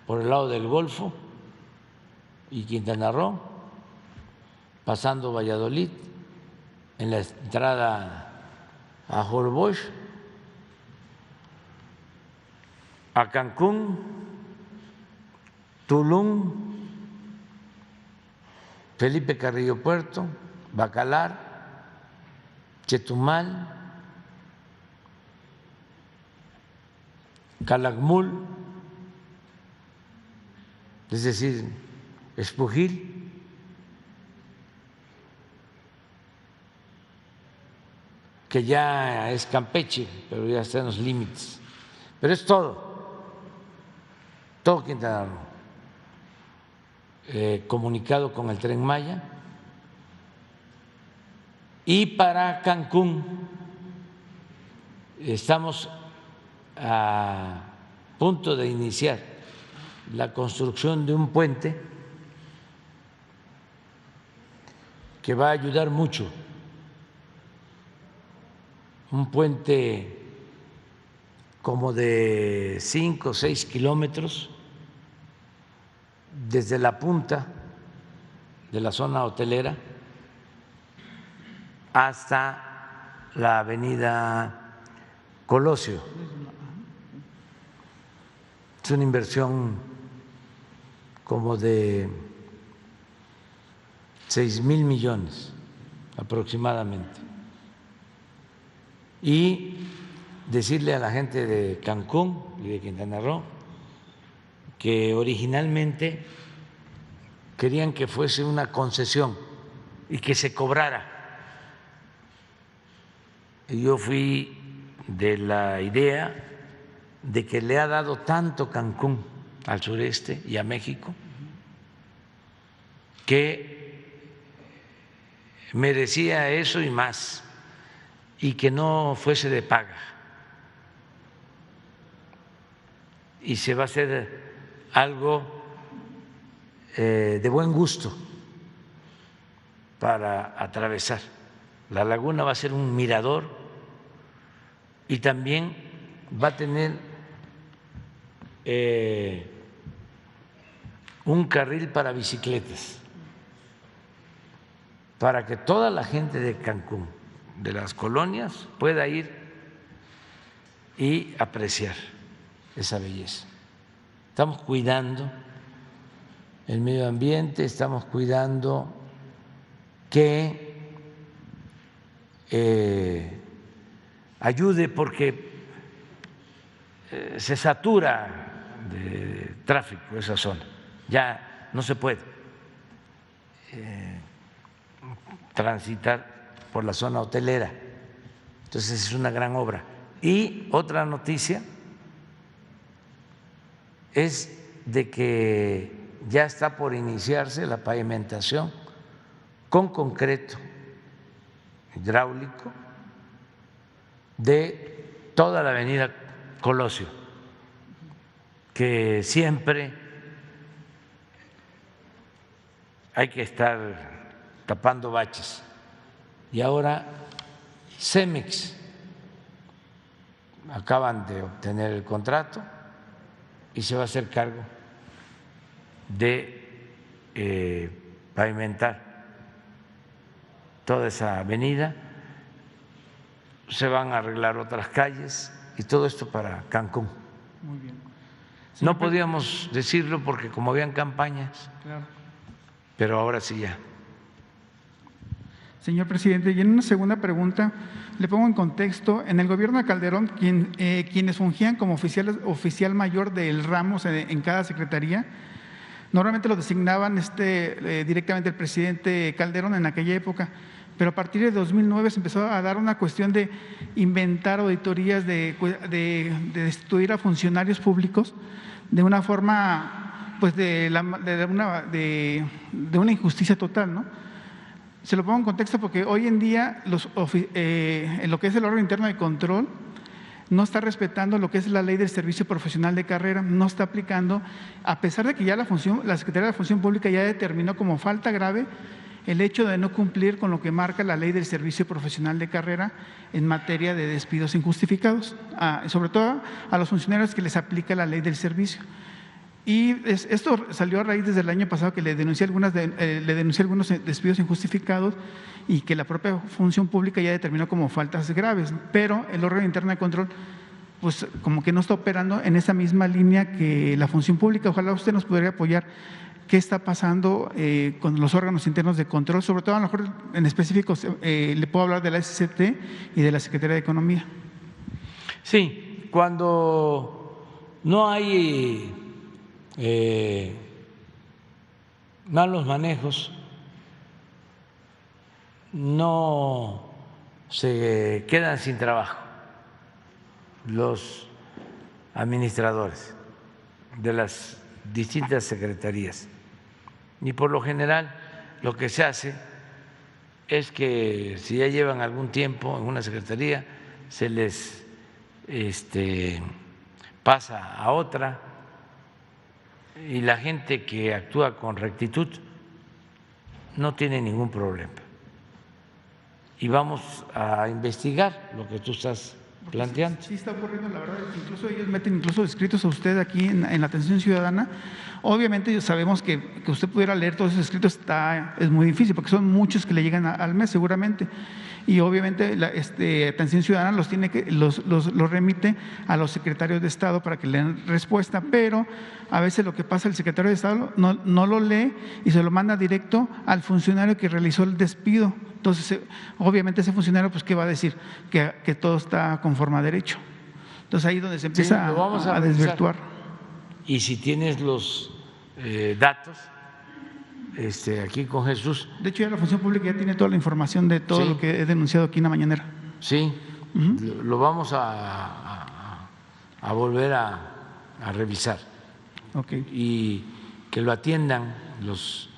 por el lado del Golfo y Quintana Roo, pasando Valladolid, en la entrada a Holbox, a Cancún, Tulum, Felipe Carrillo Puerto, Bacalar, Chetumal, Calakmul, es decir, Espujil, que ya es Campeche, pero ya está en los límites. Pero es todo Quintana Roo, comunicado con el Tren Maya. Y para Cancún estamos a punto de iniciar la construcción de un puente que va a ayudar mucho, un puente como de 5 o 6 kilómetros desde la punta de la zona hotelera hasta la avenida Colosio. Es una inversión como de 6,000 millones aproximadamente. Y decirle a la gente de Cancún y de Quintana Roo que originalmente querían que fuese una concesión y que se cobrara. Y yo fui de la idea de que le ha dado tanto Cancún al sureste y a México que merecía eso y más, y que no fuese de paga. Y se va a hacer algo de buen gusto para atravesar. La laguna va a ser un mirador y también va a tener un carril para bicicletas, para que toda la gente de Cancún, de las colonias, pueda ir y apreciar esa belleza. Estamos cuidando el medio ambiente, estamos cuidando que ayude, porque se satura de tráfico esa zona, ya no se puede transitar por la zona hotelera. Entonces es una gran obra. Y otra noticia es de que ya está por iniciarse la pavimentación con concreto hidráulico de toda la avenida Colosio, que siempre hay que estar tapando baches. Y ahora Cemex acaban de obtener el contrato y se va a hacer cargo de pavimentar toda esa avenida, se van a arreglar otras calles y todo esto para Cancún. Muy bien. No podíamos decirlo porque como habían campañas, Claro. pero ahora sí ya. Señor presidente, y en una segunda pregunta, le pongo en contexto, en el gobierno de Calderón, quienes fungían como oficial mayor del ramo en cada secretaría, normalmente lo designaban directamente el presidente Calderón en aquella época, pero a partir de 2009 se empezó a dar una cuestión de inventar auditorías, de destituir a funcionarios públicos de una forma, pues de una injusticia total, ¿no? Se lo pongo en contexto porque hoy en día en lo que es el órgano interno de control no está respetando lo que es la ley del servicio profesional de carrera, no está aplicando, a pesar de que ya la Secretaría de la Función Pública ya determinó como falta grave el hecho de no cumplir con lo que marca la ley del servicio profesional de carrera en materia de despidos injustificados, sobre todo a los funcionarios que les aplica la ley del servicio. Y esto salió a raíz desde el año pasado que le denuncié algunos despidos injustificados y que la propia Función Pública ya determinó como faltas graves, pero el órgano interno de control pues como que no está operando en esa misma línea que la Función Pública. Ojalá usted nos pudiera apoyar. ¿Qué está pasando con los órganos internos de control? Sobre todo, a lo mejor en específico, le puedo hablar de la SCT y de la Secretaría de Economía. Sí, cuando no hay malos manejos, no se quedan sin trabajo los administradores de las distintas secretarías. Y por lo general lo que se hace es que si ya llevan algún tiempo en una secretaría, se les pasa a otra y la gente que actúa con rectitud no tiene ningún problema. Y vamos a investigar lo que tú estás planteando. Sí está ocurriendo, la verdad, incluso ellos meten incluso escritos a usted aquí en la atención ciudadana. Obviamente sabemos que usted pudiera leer todos esos escritos es muy difícil porque son muchos que le llegan al mes seguramente. Y obviamente la atención ciudadana los remite a los secretarios de Estado para que le den respuesta, pero a veces lo que pasa, el secretario de Estado no lo lee y se lo manda directo al funcionario que realizó el despido. Entonces, obviamente ese funcionario, pues, ¿qué va a decir? Que todo está conforme a derecho. Entonces, ahí es donde se empieza a desvirtuar. Y si tienes los datos, aquí con Jesús. De hecho, ya la Función Pública ya tiene toda la información de todo lo que he denunciado aquí en la mañanera. Sí, lo vamos a volver a revisar. Okay. Y que lo atiendan los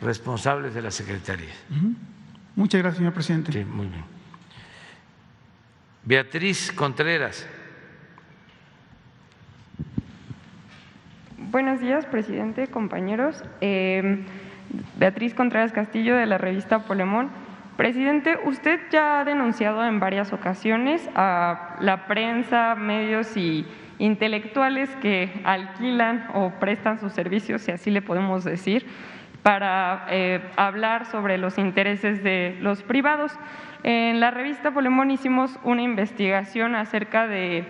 responsables de la Secretaría. Muchas gracias, señor presidente. Sí, muy bien. Beatriz Contreras. Buenos días, presidente, compañeros. Beatriz Contreras Castillo, de la revista Polemón. Presidente, usted ya ha denunciado en varias ocasiones a la prensa, medios y intelectuales que alquilan o prestan sus servicios, si así le podemos decir, para hablar sobre los intereses de los privados. En la revista Polemón hicimos una investigación acerca de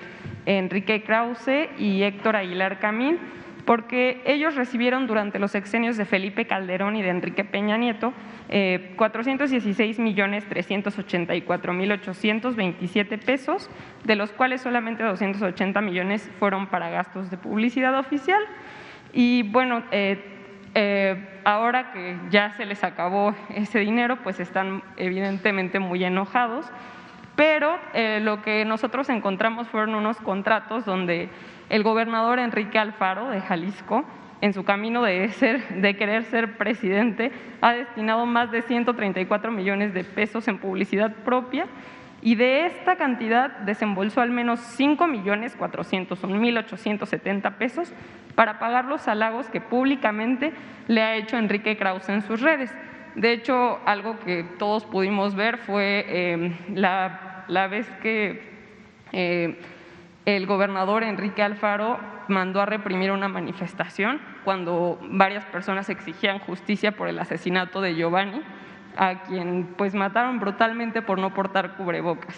Enrique Krause y Héctor Aguilar Camín, porque ellos recibieron durante los sexenios de Felipe Calderón y de Enrique Peña Nieto 416.384.827 pesos, de los cuales solamente 280 millones fueron para gastos de publicidad oficial. Y bueno, ahora que ya se les acabó ese dinero, pues están evidentemente muy enojados, pero lo que nosotros encontramos fueron unos contratos donde el gobernador Enrique Alfaro de Jalisco, en su camino de querer ser presidente, ha destinado más de 134 millones de pesos en publicidad propia, y de esta cantidad desembolsó al menos 5.400.870 pesos para pagar los halagos que públicamente le ha hecho Enrique Krause en sus redes. De hecho, algo que todos pudimos ver fue la vez que el gobernador Enrique Alfaro mandó a reprimir una manifestación cuando varias personas exigían justicia por el asesinato de Giovanni, a quien pues mataron brutalmente por no portar cubrebocas.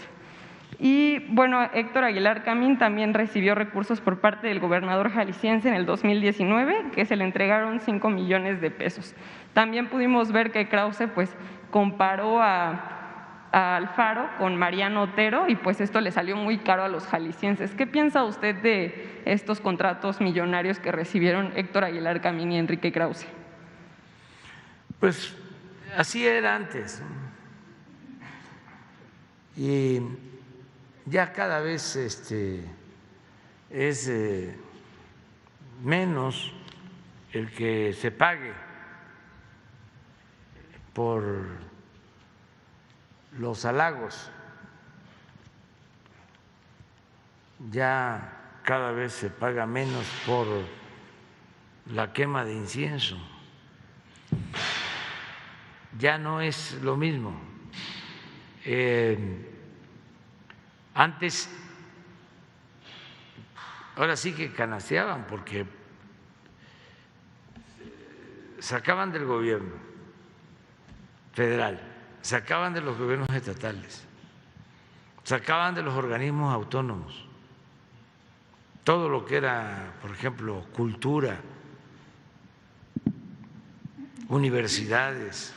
Y bueno, Héctor Aguilar Camín también recibió recursos por parte del gobernador jalisciense en el 2019, que se le entregaron 5 millones de pesos. También pudimos ver que Krause pues comparó a Alfaro con Mariano Otero y pues esto le salió muy caro a los jaliscienses. ¿Qué piensa usted de estos contratos millonarios que recibieron Héctor Aguilar Camín y Enrique Krause? Pues así era antes. Y ya cada vez es menos el que se pague por los halagos, ya cada vez se paga menos por la quema de incienso, ya no es lo mismo. Antes, ahora sí que canasteaban porque sacaban del gobierno federal, sacaban de los gobiernos estatales, sacaban de los organismos autónomos, todo lo que era, por ejemplo, cultura, universidades,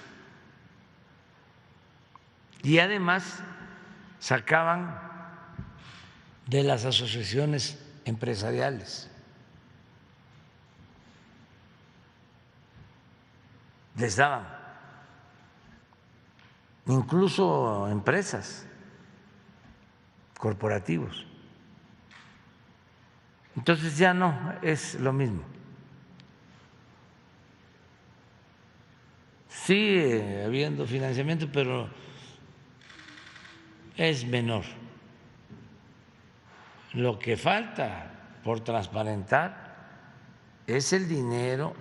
y además sacaban de las asociaciones empresariales. Les daban, incluso empresas, corporativos. Entonces ya no es lo mismo. Sigue habiendo financiamiento, pero es menor. Lo que falta por transparentar es el dinero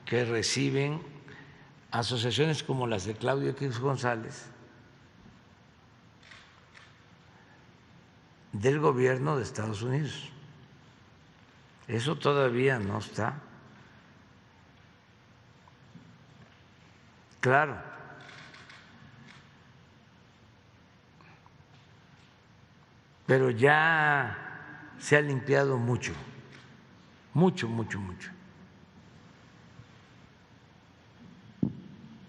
que reciben asociaciones como las de Claudio X González del gobierno de Estados Unidos. Eso todavía no está claro. Pero ya se ha limpiado mucho, mucho, mucho, mucho.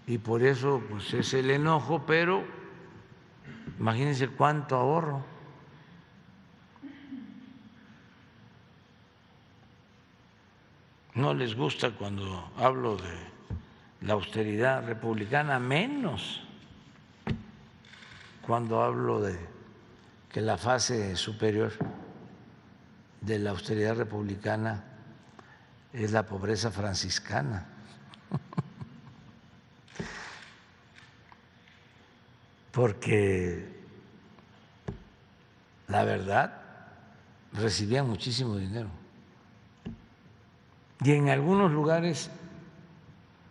Y por eso pues es el enojo, pero imagínense cuánto ahorro. No les gusta cuando hablo de la austeridad republicana, menos cuando hablo de que la fase superior de la austeridad republicana es la pobreza franciscana. Porque la verdad recibían muchísimo dinero. Y en algunos lugares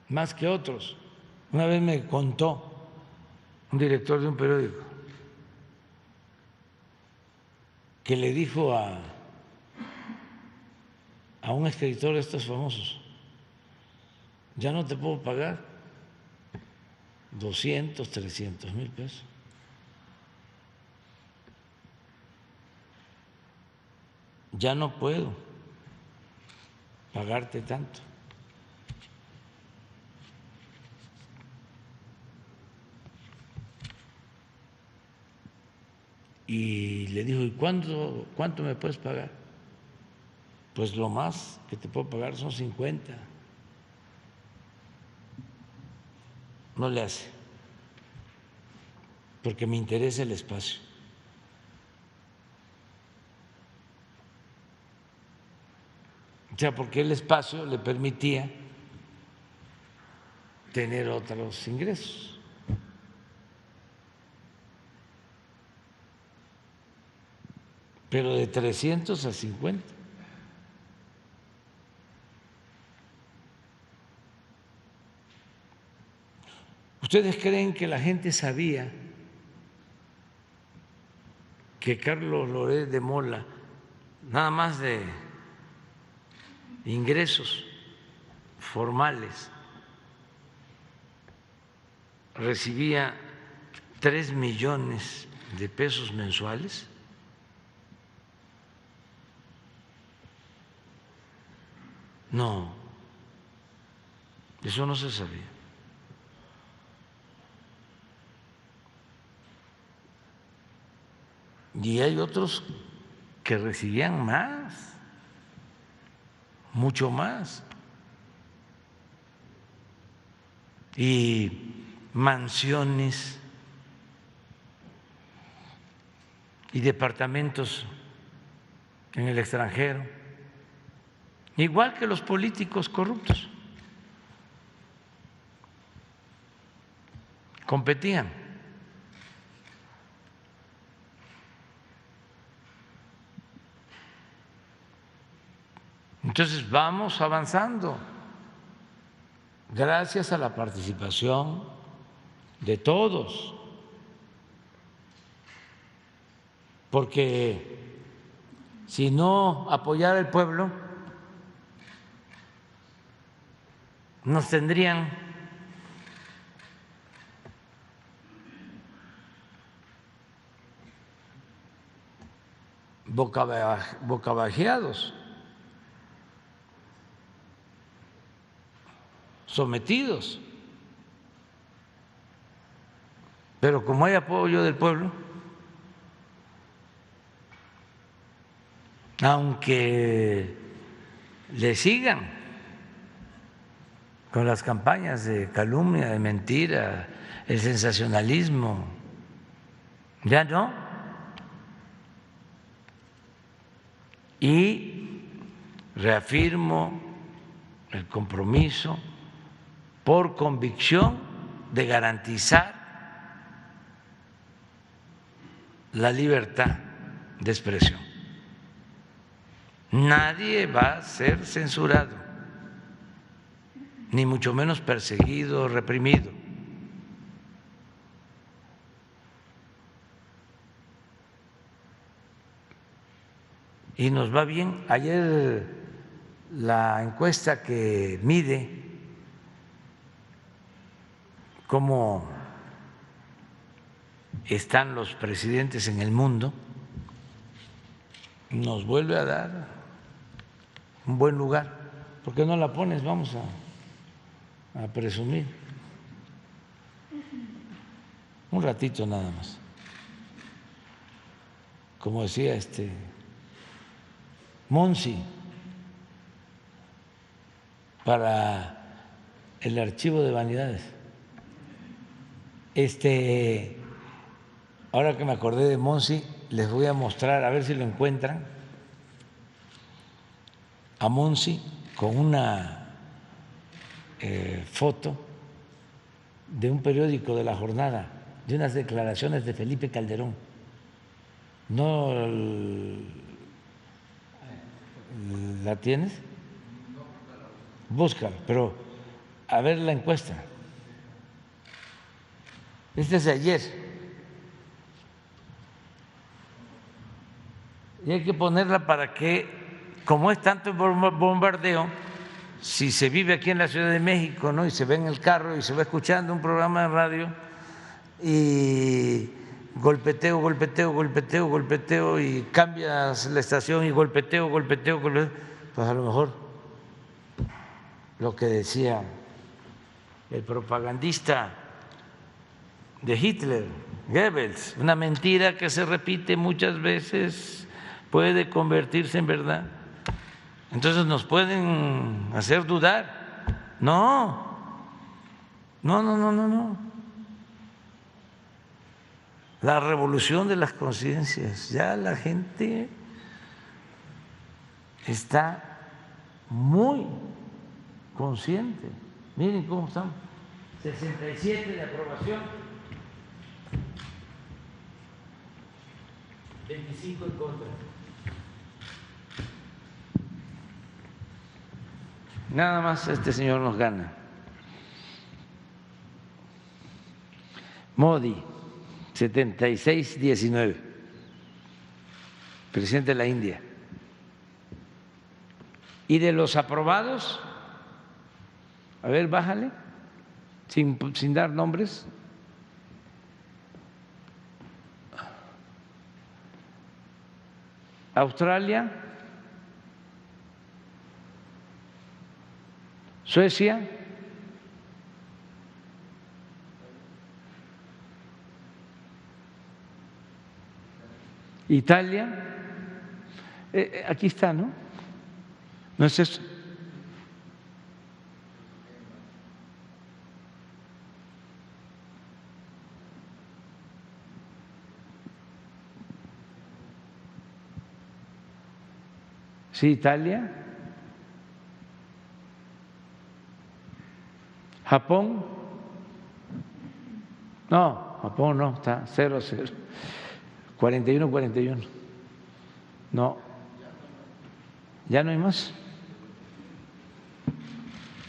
más que otros. Una vez me contó un director de un periódico que le dijo a un escritor de estos famosos: ya no te puedo pagar 200, 300 mil pesos. Ya no puedo pagarte tanto. Y le dijo: ¿y cuánto me puedes pagar? Pues lo más que te puedo pagar son 50. No le hace, porque me interesa el espacio. O sea, porque el espacio le permitía tener otros ingresos. Pero de 300 a 50. ¿Ustedes creen que la gente sabía que Carlos Loret de Mola nada más de ingresos formales, recibía 3 millones de pesos mensuales. No, eso no se sabía. Y hay otros que recibían más, mucho más. Y mansiones y departamentos en el extranjero, igual que los políticos corruptos. Competían. Entonces vamos avanzando gracias a la participación de todos, porque si no apoyara el pueblo, nos tendrían bocabajeados, sometidos. Pero como hay apoyo del pueblo, aunque le sigan con las campañas de calumnia, de mentira, el sensacionalismo, ya no. Y reafirmo el compromiso por convicción de garantizar la libertad de expresión. Nadie va a ser censurado, ni mucho menos perseguido, reprimido. Y nos va bien. Ayer la encuesta que mide cómo están los presidentes en el mundo nos vuelve a dar un buen lugar. ¿Por qué no la pones? Vamos a presumir un ratito nada más. Como decía Monsi, para el archivo de vanidades. Ahora que me acordé de Monsi, les voy a mostrar, a ver si lo encuentran, a Monsi con una foto de un periódico de La Jornada, de unas declaraciones de Felipe Calderón. ¿No la tienes? Búscala, pero a ver la encuesta. Esta es de ayer. Y hay que ponerla para que, como es tanto bombardeo, si se vive aquí en la Ciudad de México, ¿no?, y se ve en el carro y se va escuchando un programa de radio y golpeteo, golpeteo, golpeteo, golpeteo, y cambias la estación y golpeteo, golpeteo, golpeteo, pues a lo mejor lo que decía el propagandista de Hitler, Goebbels, una mentira que se repite muchas veces puede convertirse en verdad. Entonces nos pueden hacer dudar. No. La revolución de las conciencias, ya la gente está muy consciente. Miren cómo están, 67 de aprobación, 25 en contra. Nada más este señor nos gana. Modi, 76-19, presidente de la India. Y de los aprobados, a ver, bájale, sin dar nombres. Australia, Suecia, Italia, aquí está, ¿no? ¿No es eso? Sí, Italia, Japón, no, Japón no, está 0-0, 41-41, no, ya no hay más,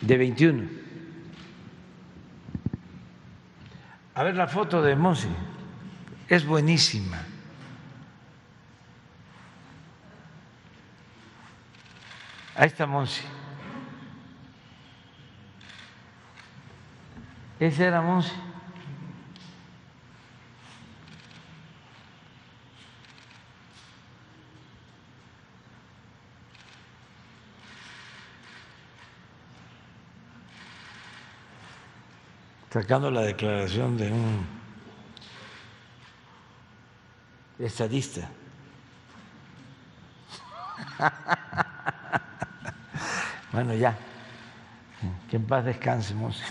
de 21. A ver la foto de Monsi, es buenísima. Ahí está Monsi. Ese era Monsi. Sacando la declaración de un estadista. Bueno, ya, que en paz descansemos.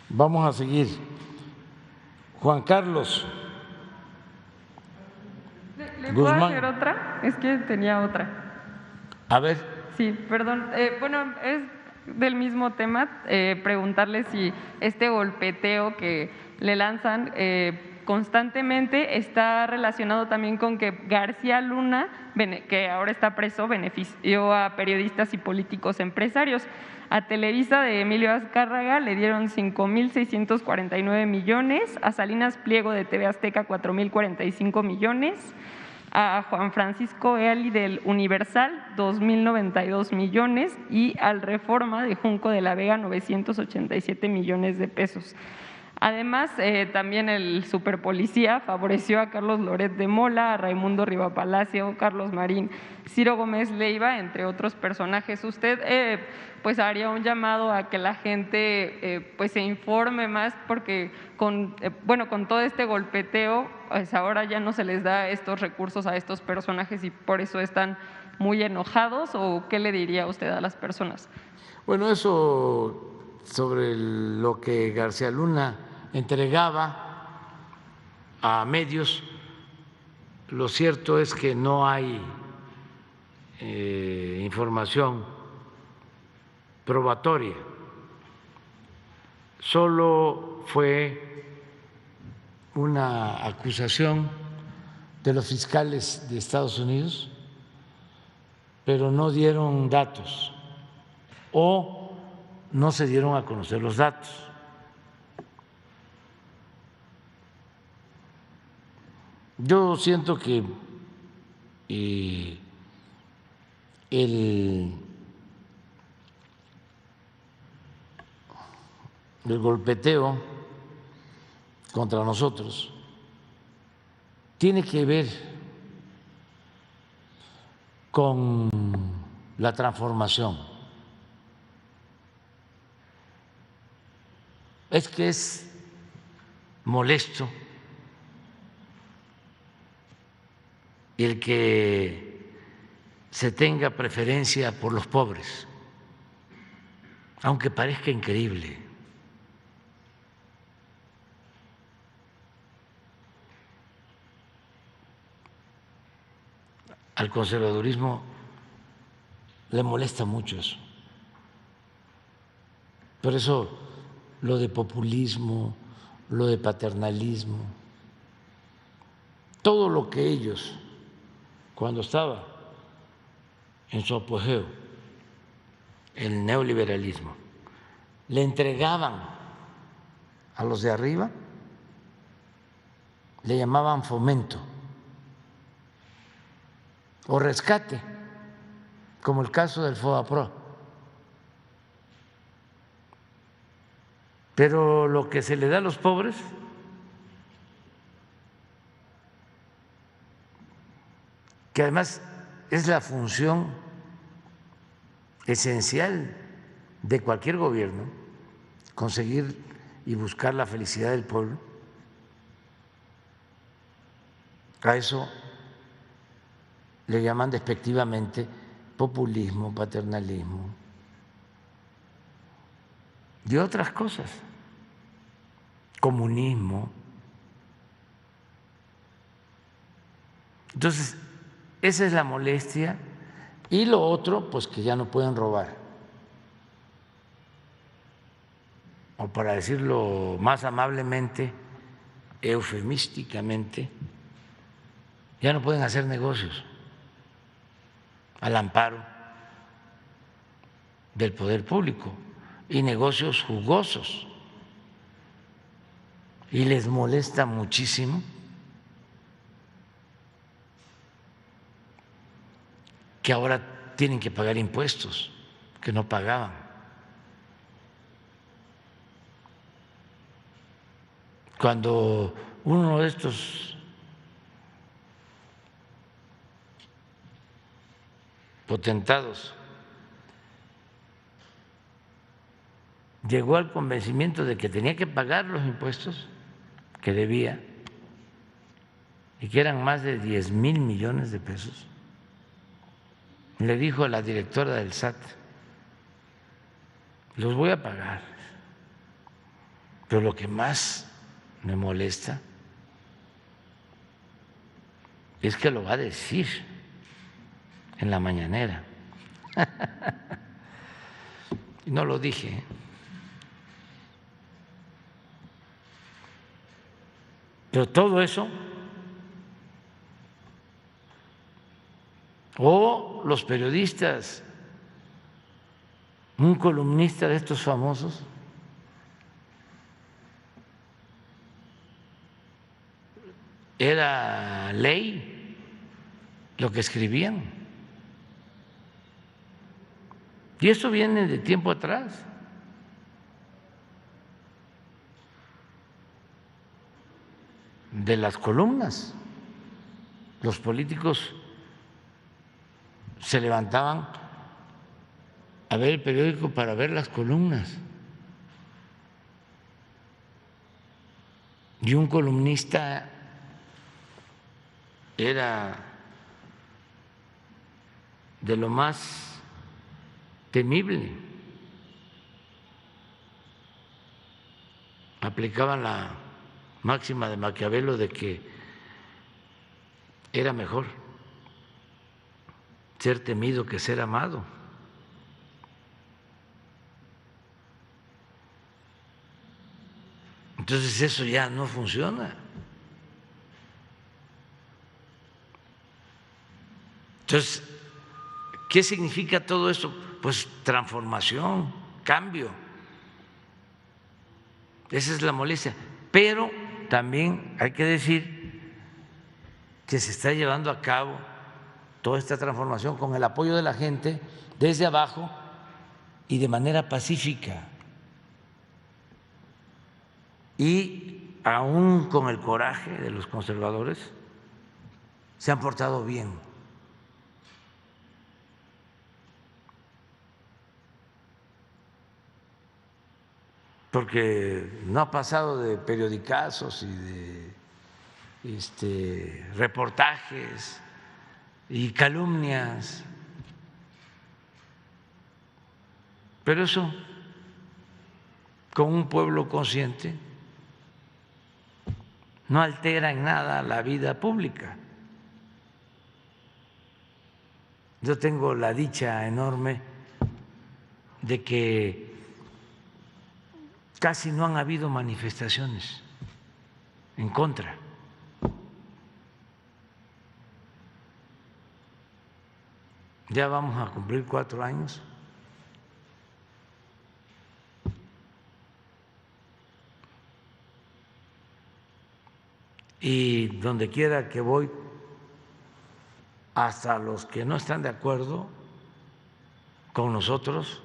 Vamos a seguir. Juan Carlos ¿Le puedo Guzmán. hacer otra? Es que tenía otra. A ver. Sí, perdón. Bueno, es del mismo tema. Preguntarle si este golpeteo que le lanzan constantemente está relacionado también con que García Luna, que ahora está preso, benefició a periodistas y políticos empresarios. A Televisa de Emilio Azcárraga le dieron 5,649 millones, a Salinas Pliego de TV Azteca 4,045 millones, a Juan Francisco Eali del Universal 2,092 millones y al Reforma de Junco de la Vega 987 millones de pesos. Además, también el superpolicía favoreció a Carlos Loret de Mola, a Raimundo Rivapalacio, Carlos Marín, Ciro Gómez Leiva, entre otros personajes. Usted pues haría un llamado a que la gente pues se informe más porque con todo este golpeteo pues ahora ya no se les da estos recursos a estos personajes y por eso están muy enojados. ¿O qué le diría usted a las personas? Bueno, eso sobre lo que García Luna entregaba a medios, lo cierto es que no hay información probatoria, solo fue una acusación de los fiscales de Estados Unidos, pero no dieron datos o no se dieron a conocer los datos. Yo siento que el golpeteo contra nosotros tiene que ver con la transformación. Es que es molesto el que se tenga preferencia por los pobres, aunque parezca increíble. Al conservadurismo le molesta mucho eso. Por eso lo de populismo, lo de paternalismo, todo lo que ellos, cuando estaba en su apogeo, el neoliberalismo, le entregaban a los de arriba, le llamaban fomento o rescate, como el caso del FOBAPROA. Pero lo que se le da a los pobres que además es la función esencial de cualquier gobierno, conseguir y buscar la felicidad del pueblo. A eso le llaman despectivamente populismo, paternalismo y otras cosas, comunismo. Entonces, esa es la molestia. Y lo otro, pues que ya no pueden robar. O para decirlo más amablemente, eufemísticamente, ya no pueden hacer negocios al amparo del poder público y negocios jugosos. Y les molesta muchísimo que ahora tienen que pagar impuestos que no pagaban. Cuando uno de estos potentados llegó al convencimiento de que tenía que pagar los impuestos que debía y que eran más de 10,000 millones de pesos, le dijo a la directora del SAT: los voy a pagar, pero lo que más me molesta es que lo va a decir en la mañanera. Y no lo dije. Pero todo eso, o los periodistas, un columnista de estos famosos era ley lo que escribían. Y eso viene de tiempo atrás. De las columnas. Los políticos se levantaban a ver el periódico para ver las columnas. Y un columnista era de lo más temible. Aplicaban la máxima de Maquiavelo de que era mejor ser temido que ser amado. Entonces eso ya no funciona. Entonces, ¿qué significa todo esto? Pues transformación, cambio. Esa es la molestia. Pero también hay que decir que se está llevando a cabo toda esta transformación con el apoyo de la gente desde abajo y de manera pacífica. Y aún con el coraje de los conservadores, se han portado bien. Porque no ha pasado de periodicazos y de reportajes y calumnias. Pero eso, con un pueblo consciente, no altera en nada la vida pública. Yo tengo la dicha enorme de que casi no han habido manifestaciones en contra. Ya vamos a cumplir 4 años. Y donde quiera que voy, hasta los que no están de acuerdo con nosotros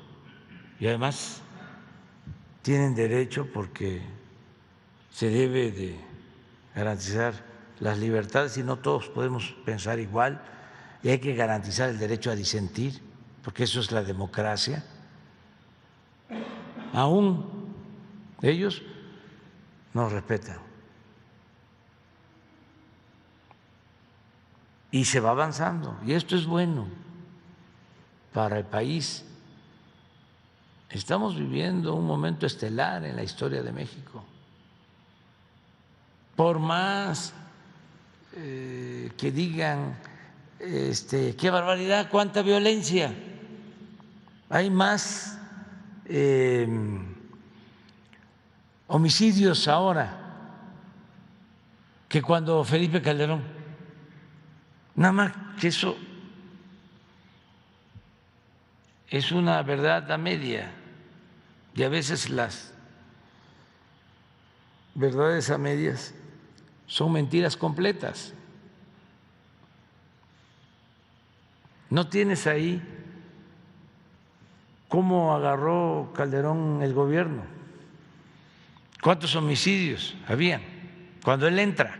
y además tienen derecho porque se debe de garantizar las libertades y no todos podemos pensar igual y hay que garantizar el derecho a disentir porque eso es la democracia. Aún ellos nos respetan y se va avanzando y esto es bueno para el país. Estamos viviendo un momento estelar en la historia de México. Por más que digan qué barbaridad, cuánta violencia, hay más homicidios ahora que cuando Felipe Calderón. Nada más que eso es una verdad a media y a veces las verdades a medias son mentiras completas. ¿No tienes ahí cómo agarró Calderón el gobierno? ¿Cuántos homicidios habían cuando él entra?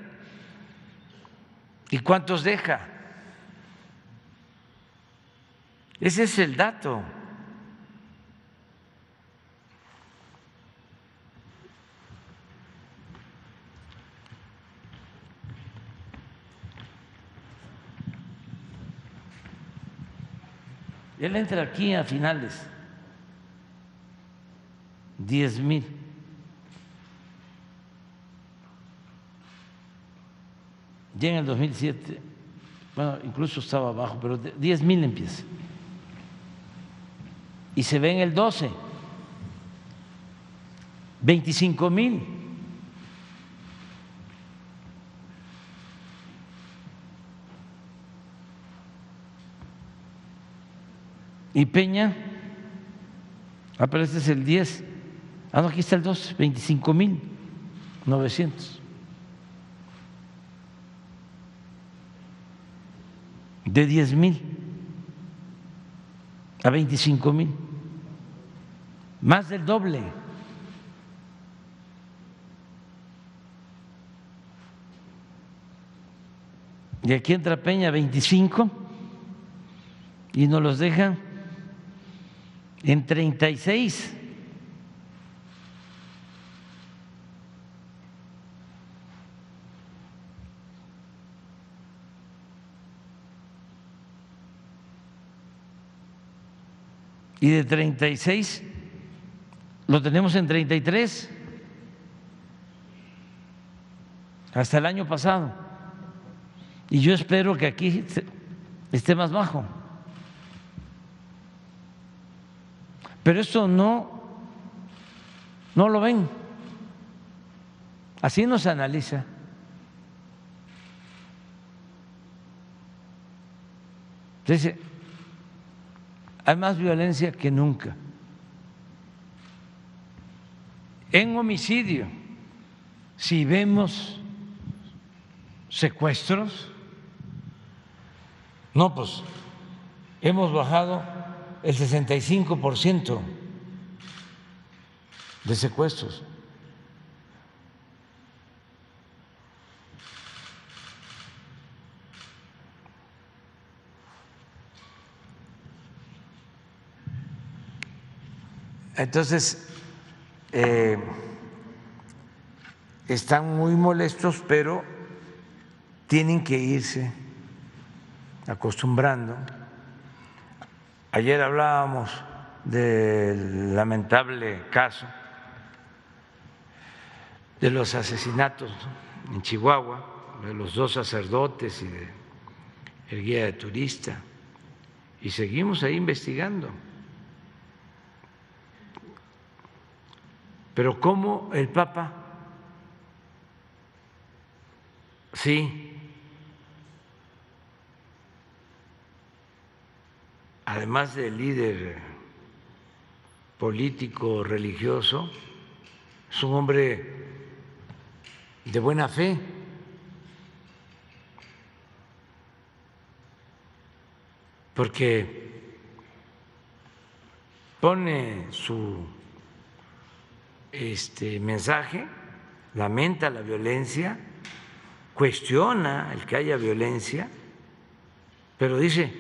¿Y cuántos deja? Ese es el dato. Él entra aquí a finales, 10,000. Ya en el 2007, bueno, incluso estaba abajo, pero 10,000 empieza. Y se ve en el 12, 25,000. Y Peña, pero este es el 10. No, aquí está el 12, 25,900. De 10,000 a 25,000, más del doble. Y aquí entra Peña, 25, y nos los deja en 36. Y de 36 lo tenemos en 33 hasta el año pasado. Y yo espero que aquí esté más bajo. Pero esto no lo ven. Así nos analiza. Dice, hay más violencia que nunca. En homicidio, si vemos secuestros, no, pues hemos bajado el 65% de secuestros. Entonces, están muy molestos, pero tienen que irse acostumbrando. Ayer hablábamos del lamentable caso de los asesinatos en Chihuahua, de los 2 sacerdotes y del guía de turista, y seguimos ahí investigando. Pero ¿cómo el Papa? Sí, además de líder político, religioso, es un hombre de buena fe. Porque pone su mensaje, lamenta la violencia, cuestiona el que haya violencia, pero dice,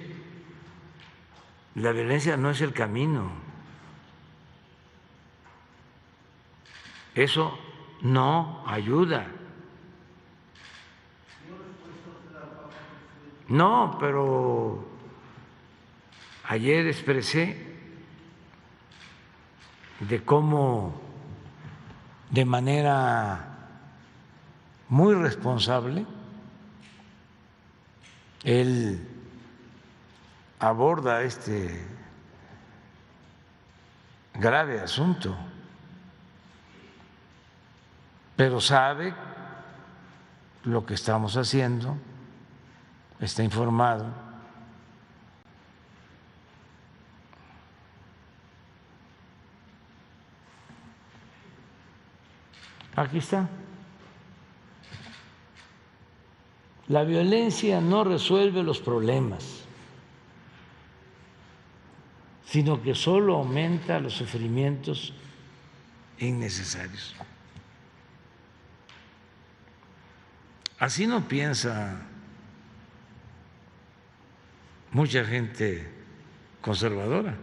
la violencia no es el camino, eso no ayuda. No, pero ayer expresé de cómo de manera muy responsable él aborda este grave asunto, pero sabe lo que estamos haciendo, está informado. Aquí está. La violencia no resuelve los problemas, sino que solo aumenta los sufrimientos innecesarios. Así no piensa mucha gente conservadora.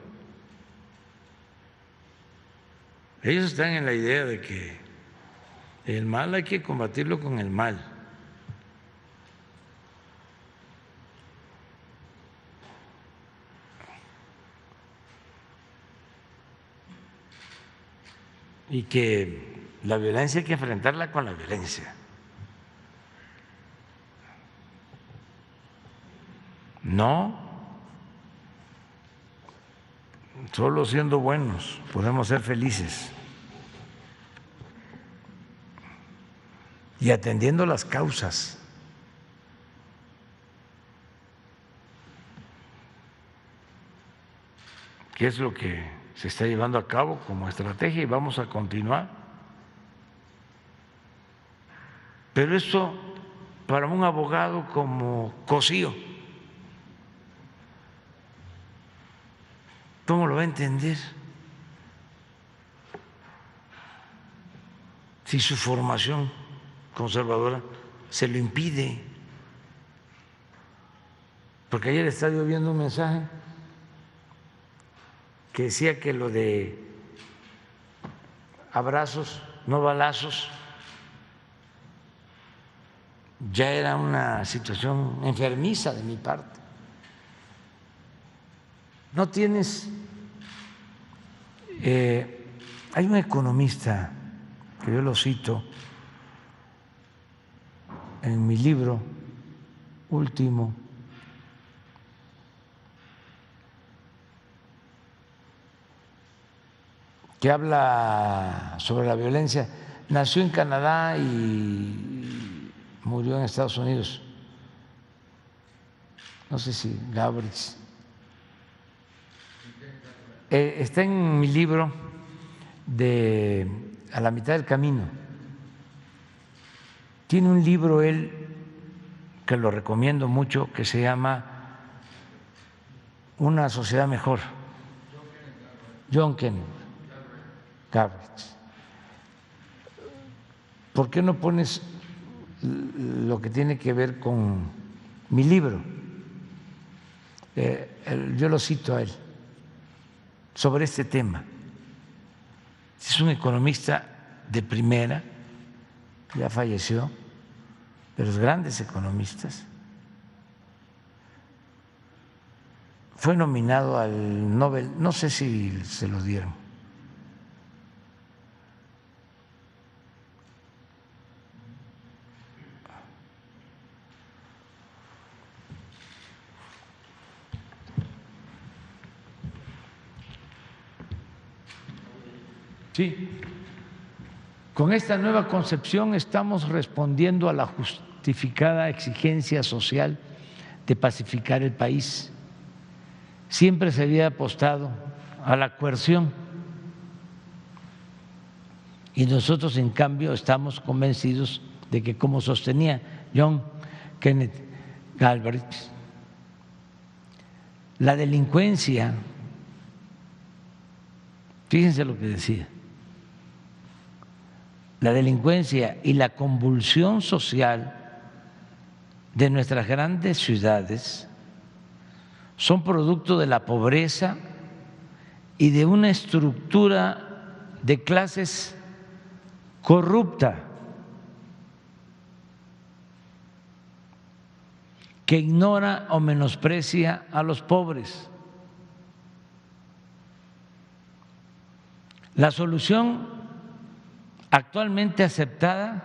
Ellos están en la idea de que el mal hay que combatirlo con el mal. Y que la violencia hay que enfrentarla con la violencia. No, solo siendo buenos podemos ser felices y atendiendo las causas. ¿Qué es lo que se está llevando a cabo como estrategia y vamos a continuar? Pero esto para un abogado como Cosío, ¿cómo lo va a entender? Si su formación conservadora se lo impide. Porque ayer estaba yo viendo un mensaje que decía que lo de abrazos, no balazos, ya era una situación enfermiza de mi parte. No tienes… hay un economista que yo lo cito en mi libro último, que habla sobre la violencia. Nació en Canadá y murió en Estados Unidos. No sé si Gabriel. Está en mi libro de A la mitad del camino. Tiene un libro él que lo recomiendo mucho que se llama Una sociedad mejor. John Kenneth Galbraith. ¿Por qué no pones lo que tiene que ver con mi libro? Yo lo cito a él sobre este tema. Es un economista de primera, ya falleció, de los grandes economistas. Fue nominado al Nobel, no sé si se lo dieron. Sí, con esta nueva concepción estamos respondiendo a la justificada exigencia social de pacificar el país. Siempre se había apostado a la coerción y nosotros, en cambio, estamos convencidos de que, como sostenía John Kenneth Galbraith, la delincuencia Fíjense lo que decía. La delincuencia y la convulsión social de nuestras grandes ciudades son producto de la pobreza y de una estructura de clases corrupta que ignora o menosprecia a los pobres. La solución actualmente aceptada,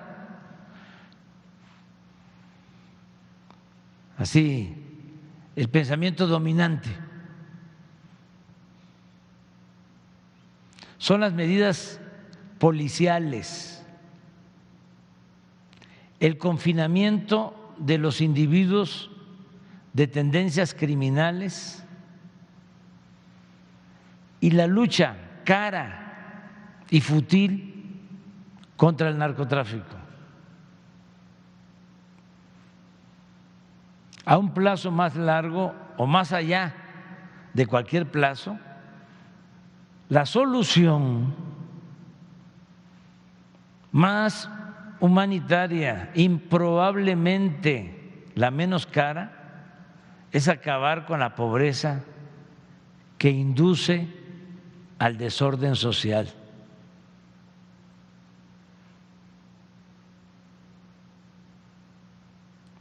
así, el pensamiento dominante, son las medidas policiales, el confinamiento de los individuos de tendencias criminales y la lucha cara y fútil contra el narcotráfico. A un plazo más largo o más allá de cualquier plazo, la solución más humanitaria, improbablemente la menos cara, es acabar con la pobreza que induce al desorden social.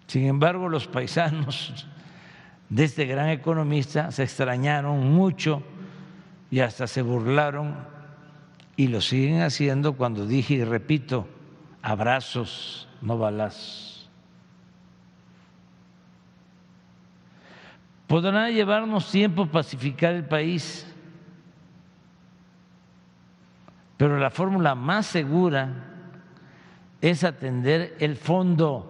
Sin embargo, los paisanos de este gran economista se extrañaron mucho y hasta se burlaron, y lo siguen haciendo cuando dije y repito: abrazos, no balazos. Podrá llevarnos tiempo pacificar el país, pero la fórmula más segura es atender el fondo.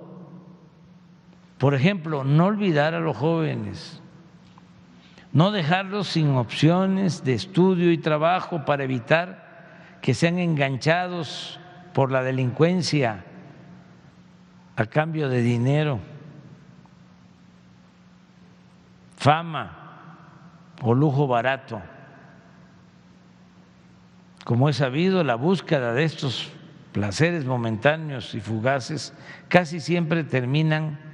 Por ejemplo, no olvidar a los jóvenes, no dejarlos sin opciones de estudio y trabajo para evitar que sean enganchados por la delincuencia a cambio de dinero, fama o lujo barato. Como es sabido, la búsqueda de estos placeres momentáneos y fugaces casi siempre terminan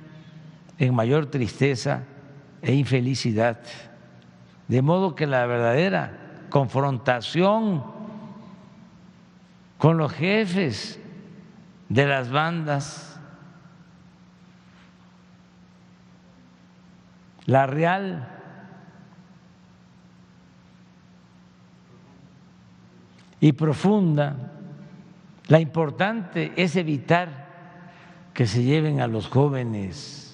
en mayor tristeza e infelicidad, de modo que la verdadera confrontación con los jefes de las bandas, la real y profunda, la importante es evitar que se lleven a los jóvenes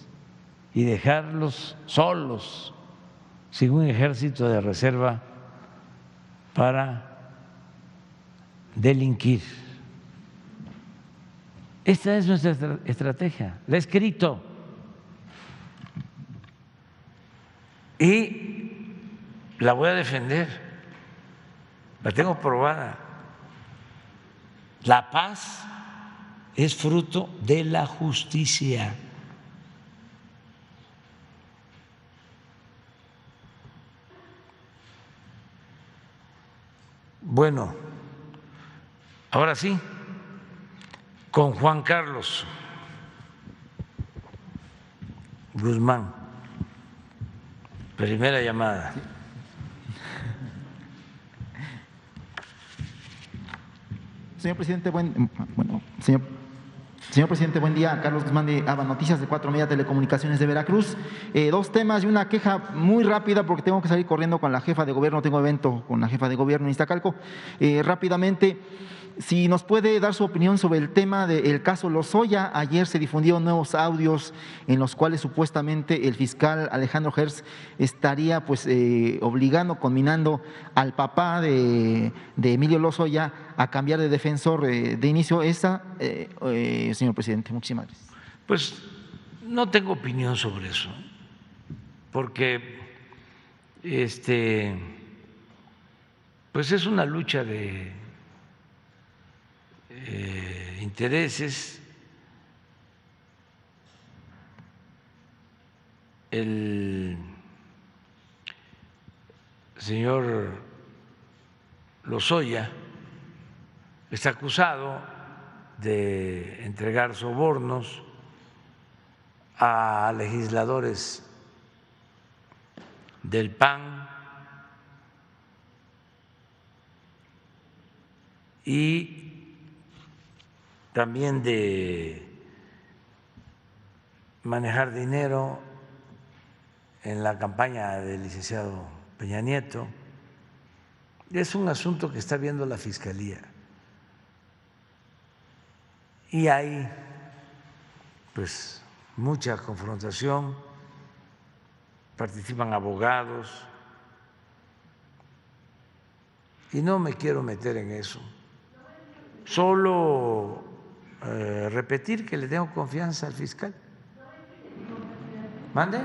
y dejarlos solos, sin un ejército de reserva para delinquir. Esta es nuestra estrategia, la he escrito y la voy a defender, la tengo probada. La paz es fruto de la justicia. Bueno, ahora sí, con Juan Carlos Guzmán, primera llamada. Señor presidente, señor presidente, buen día. Carlos Guzmán de ABA Noticias de 4 Media Telecomunicaciones de Veracruz. Dos temas y una queja muy rápida porque tengo que salir corriendo con la jefa de gobierno, tengo evento con la jefa de gobierno en Iztacalco. Rápidamente, si nos puede dar su opinión sobre el tema del caso Lozoya. Ayer se difundieron nuevos audios en los cuales supuestamente el fiscal Alejandro Hertz estaría obligando, conminando al papá de Emilio Lozoya a cambiar de defensor. De inicio señor presidente, muchísimas gracias. Pues no tengo opinión sobre eso, porque pues es una lucha de intereses. El señor Lozoya está acusado de entregar sobornos a legisladores del PAN y también de manejar dinero en la campaña del licenciado Peña Nieto. Es un asunto que está viendo la Fiscalía y hay pues mucha confrontación, participan abogados y no me quiero meter en eso, solo repetir que le tengo confianza al fiscal. ¿Mande?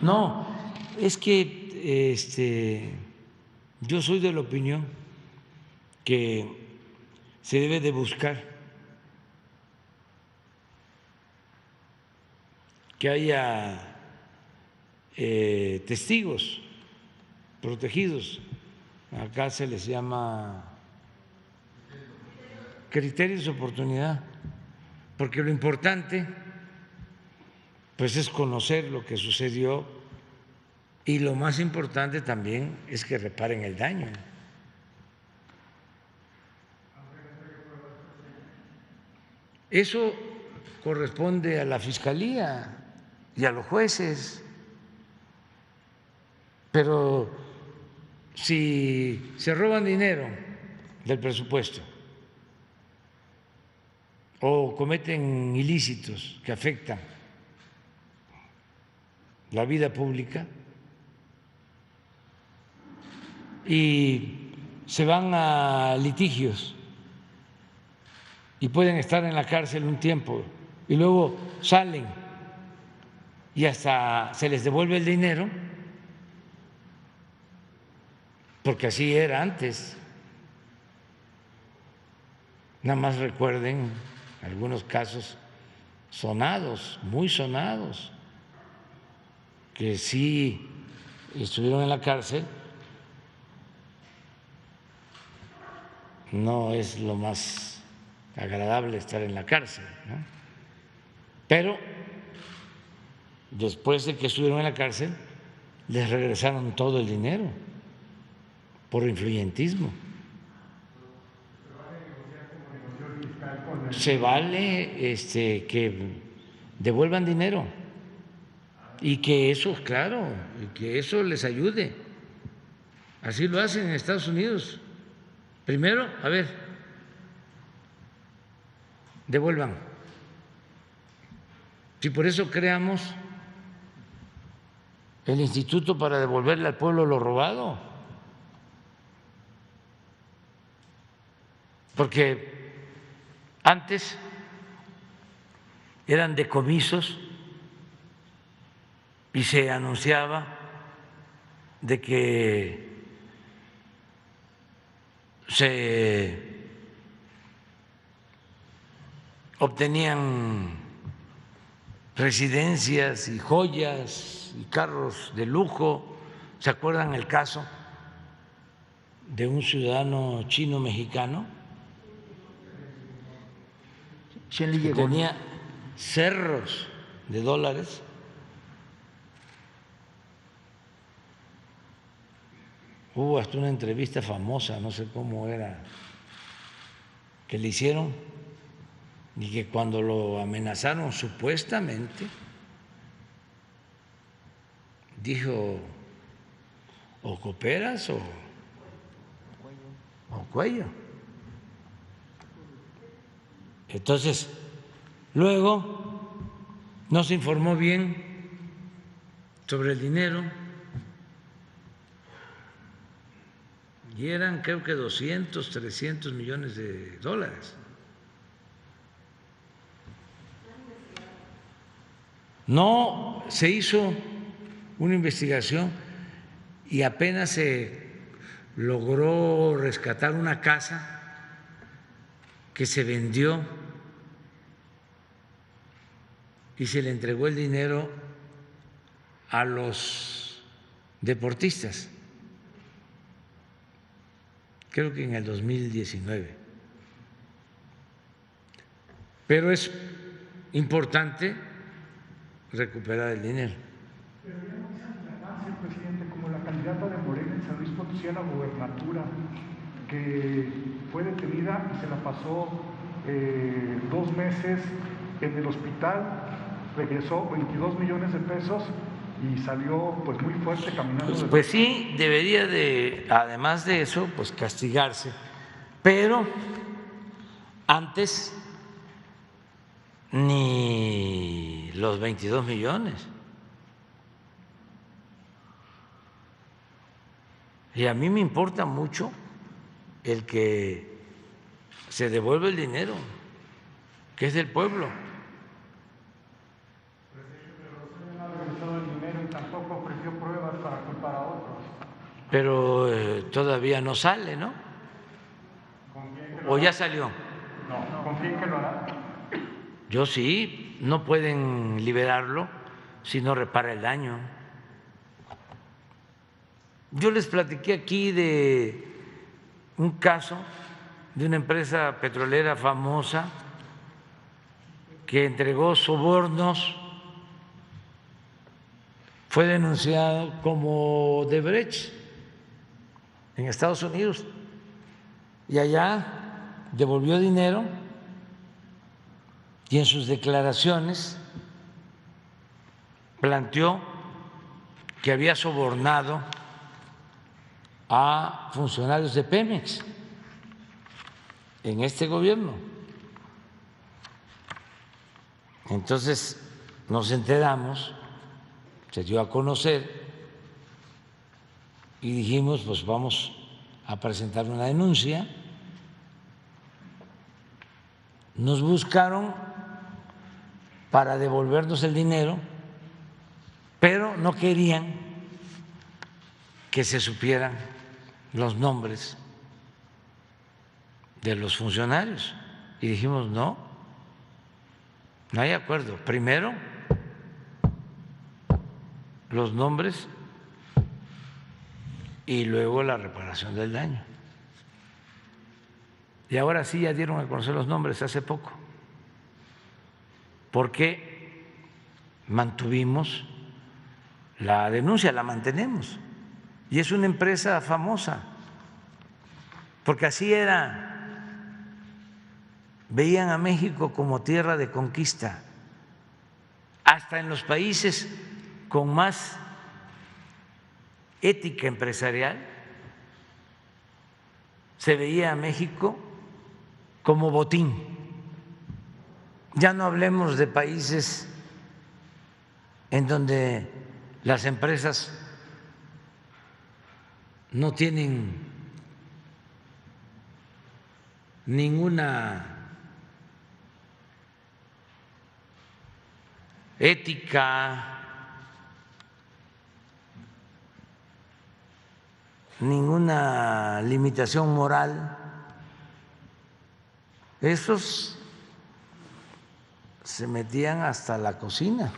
No, es que yo soy de la opinión que se debe de buscar que haya testigos protegidos. Acá se les llama criterios de oportunidad, porque lo importante pues es conocer lo que sucedió y lo más importante también es que reparen el daño. Eso corresponde a la Fiscalía y a los jueces, pero si se roban dinero del presupuesto o cometen ilícitos que afectan la vida pública y se van a litigios y pueden estar en la cárcel un tiempo y luego salen y hasta se les devuelve el dinero, porque así era antes. Nada más recuerden algunos casos sonados, muy sonados, que sí estuvieron en la cárcel. No es lo más agradable estar en la cárcel, ¿no? Pero después de que estuvieron en la cárcel, les regresaron todo el dinero por influyentismo. Se vale que devuelvan dinero y que eso, claro, y que eso les ayude. Así lo hacen en Estados Unidos. Primero, a ver, devuelvan. Si por eso creamos el instituto para devolverle al pueblo lo robado, porque antes eran decomisos y se anunciaba de que se obtenían residencias y joyas y carros de lujo. ¿Se acuerdan el caso de un ciudadano chino mexicano que tenía cerros de dólares? Hubo hasta una entrevista famosa, no sé cómo era, que le hicieron, y que cuando lo amenazaron supuestamente dijo: o cooperas o cuello. Entonces, luego no se informó bien sobre el dinero y eran, creo que 200, 300 millones de dólares. No se hizo una investigación y apenas se logró rescatar una casa que se vendió y se le entregó el dinero a los deportistas, creo que en el 2019. Pero es importante recuperar el dinero. Pero ya no dicen el avance, presidente, como la candidata de Morena en San Luis Potosí a la gubernatura, que fue detenida y se la pasó 2 meses en el hospital, regresó 22 millones de pesos y salió pues muy fuerte caminando. Pues sí, debería de, además de eso, pues castigarse, pero antes ni los 22 millones. Y a mí me importa mucho el que se devuelva el dinero, que es del pueblo. Pero todavía no sale, ¿no? ¿O ya salió? No, ¿confíen que lo hará? Yo sí, no pueden liberarlo si no repara el daño. Yo les platiqué aquí de un caso de una empresa petrolera famosa que entregó sobornos, fue denunciado como Odebrecht en Estados Unidos y allá devolvió dinero y en sus declaraciones planteó que había sobornado a funcionarios de Pemex en este gobierno. Entonces nos enteramos, se dio a conocer y dijimos, pues vamos a presentar una denuncia. Nos buscaron para devolvernos el dinero, pero no querían que se supieran los nombres de los funcionarios. Y dijimos, no hay acuerdo. Primero, los nombres y luego la reparación del daño. Y ahora sí ya dieron a conocer los nombres hace poco, porque mantuvimos la denuncia, la mantenemos. Y es una empresa famosa, porque así era, veían a México como tierra de conquista, hasta en los países con más ética empresarial se veía a México como botín. Ya no hablemos de países en donde las empresas no tienen ninguna ética, ninguna limitación moral. Esos se metían hasta la cocina,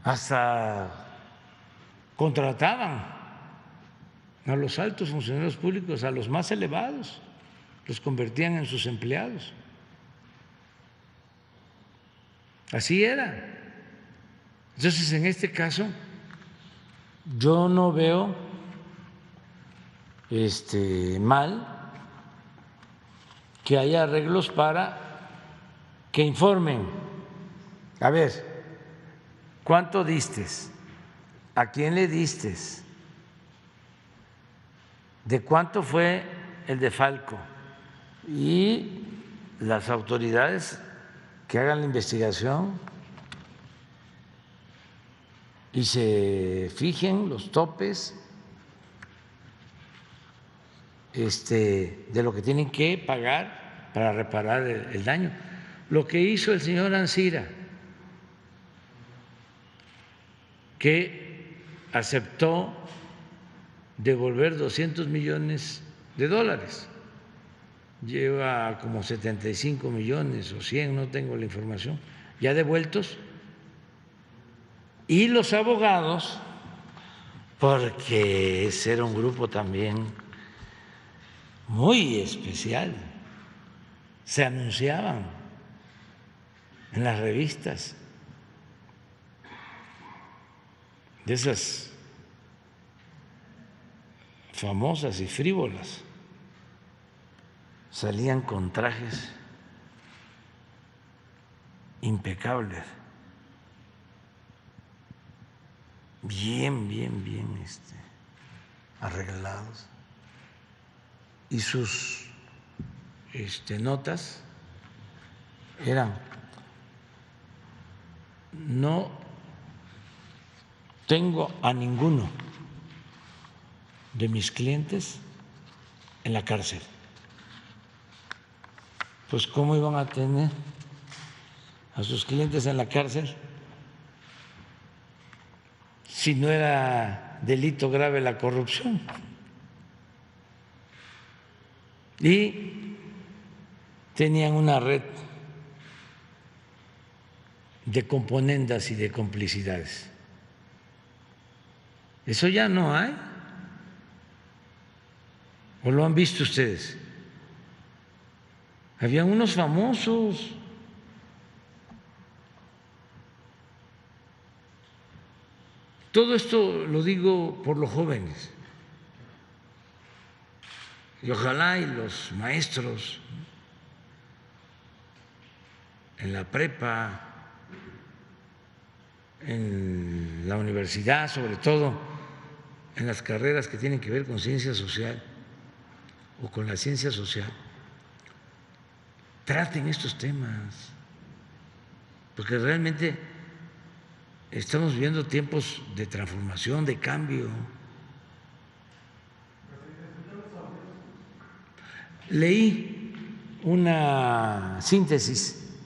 hasta contrataban a los altos funcionarios públicos, a los más elevados, los convertían en sus empleados. Así era. Entonces, en este caso, yo no veo mal que haya arreglos para que informen. A ver, ¿cuánto diste? ¿A quién le diste? ¿De cuánto fue el defalco? Y las autoridades que hagan la investigación y se fijen los topes de lo que tienen que pagar para reparar el daño. Lo que hizo el señor Ancira, que aceptó devolver $200 millones, lleva como 75 millones o 100, no tengo la información, ya devueltos, y los abogados, porque ese era un grupo también muy especial, se anunciaban en las revistas de esas famosas y frívolas, salían con trajes impecables, bien arreglados, y sus notas eran: no tengo a ninguno de mis clientes en la cárcel. Pues ¿cómo iban a tener a sus clientes en la cárcel si no era delito grave la corrupción? Y tenían una red de componendas y de complicidades. Eso ya no hay. ¿O lo han visto ustedes? Había unos famosos. Todo esto lo digo por los jóvenes. Y ojalá y los maestros en la prepa, en la universidad, sobre todo en las carreras que tienen que ver con ciencia social o con la ciencia social, traten estos temas, porque realmente estamos viviendo tiempos de transformación, de cambio. Leí una síntesis,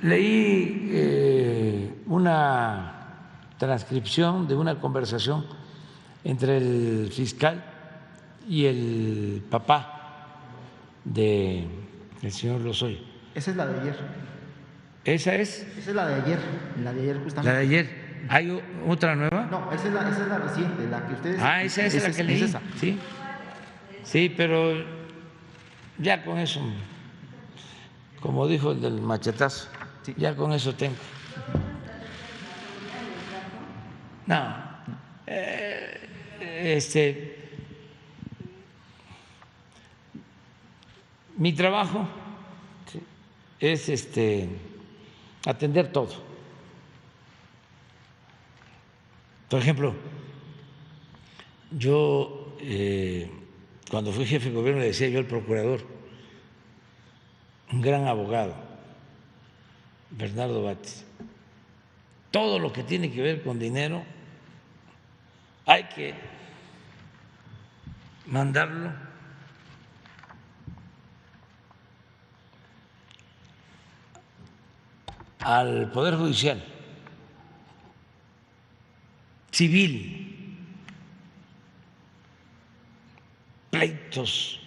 leí una transcripción de una conversación entre el fiscal y el papá del señor Lozoya. Esa es la de ayer. ¿Esa es? Esa es la de ayer justamente. La de ayer. ¿Hay otra nueva? No, esa es la reciente, la que ustedes… Esa es la que leí. Esa. Sí, pero ya con eso, como dijo el del machetazo, sí, ya con eso tengo. No, mi trabajo es atender todo. Por ejemplo, yo cuando fui jefe de gobierno le decía yo al procurador, un gran abogado, Bernardo Batis, todo lo que tiene que ver con dinero hay que mandarlo al Poder Judicial civil, pleitos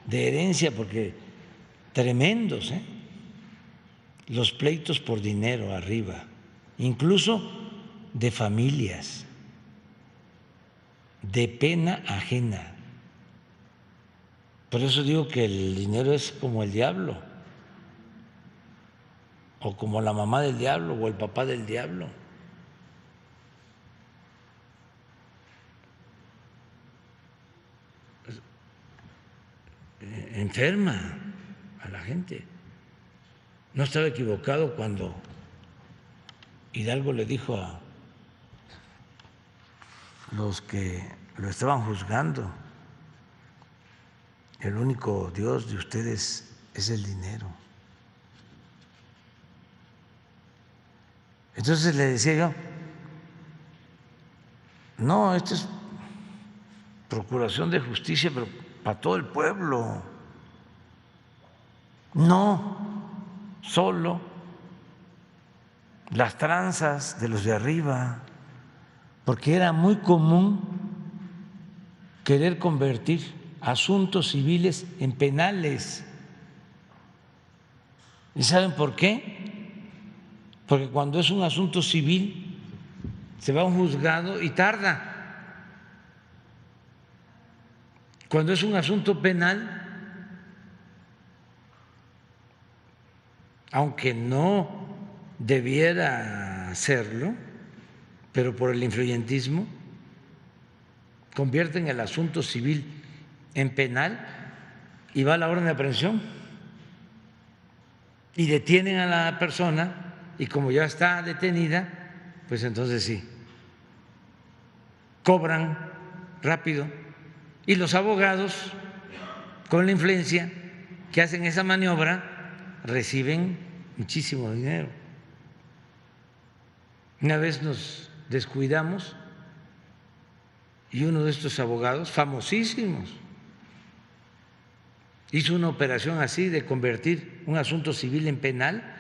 de herencia, porque tremendos, los pleitos por dinero arriba, incluso de familias, de pena ajena. Por eso digo que el dinero es como el diablo, o como la mamá del diablo, o el papá del diablo. Enferma a la gente. No estaba equivocado cuando Hidalgo le dijo a los que lo estaban juzgando: el único Dios de ustedes es el dinero. Entonces le decía yo: no, esto es procuración de justicia, pero para todo el pueblo, no solo las tranzas de los de arriba, porque era muy común querer convertir asuntos civiles en penales. ¿Y saben por qué? Porque cuando es un asunto civil se va a un juzgado y tarda. Cuando es un asunto penal, aunque no debiera hacerlo, pero por el influyentismo, convierten el asunto civil en penal y va a la orden de aprehensión y detienen a la persona y como ya está detenida, pues entonces sí, cobran rápido y los abogados con la influencia que hacen esa maniobra reciben muchísimo dinero. Una vez nos descuidamos y uno de estos abogados famosísimos hizo una operación así de convertir un asunto civil en penal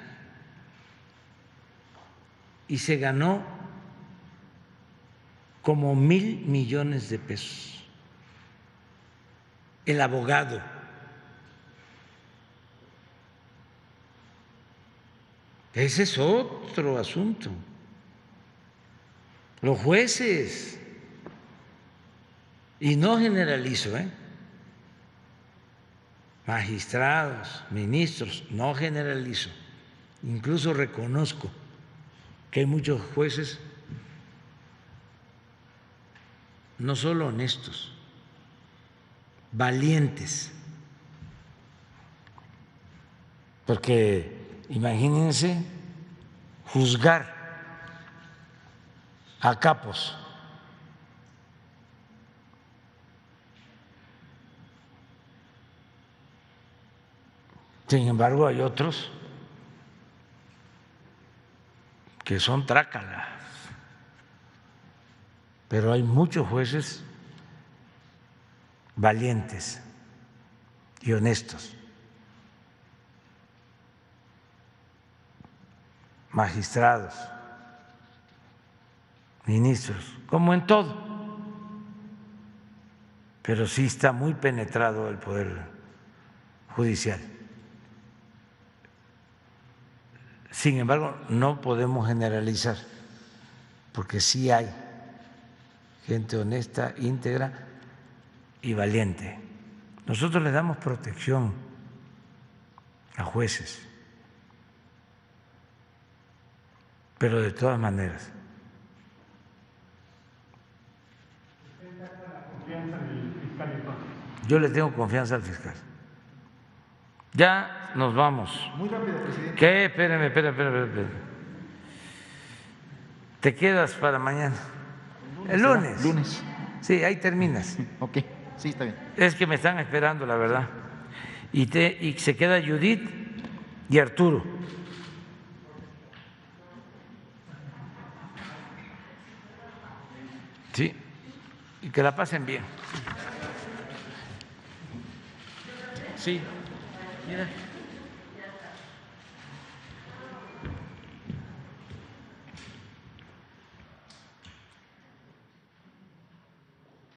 y se ganó como 1,000 millones de pesos. El abogado. Ese es otro asunto. Los jueces, y no generalizo, magistrados, ministros, no generalizo, incluso reconozco que hay muchos jueces no solo honestos, valientes, porque imagínense juzgar a capos sin embargo hay otros que son trácalas, pero hay muchos jueces valientes y honestos, magistrados, ministros, como en todo, pero sí está muy penetrado el Poder Judicial. Sin embargo, no podemos generalizar, porque sí hay gente honesta, íntegra y valiente. Nosotros le damos protección a jueces, pero de todas maneras. Yo le tengo confianza al fiscal. Ya nos vamos. Muy rápido, presidente. ¿Qué? Espérame. Te quedas para mañana. El lunes. Lunes. Sí, ahí terminas. Ok, sí, está bien. Es que me están esperando, la verdad. Y se queda Judith y Arturo. Sí, y que la pasen bien. Sí, mira.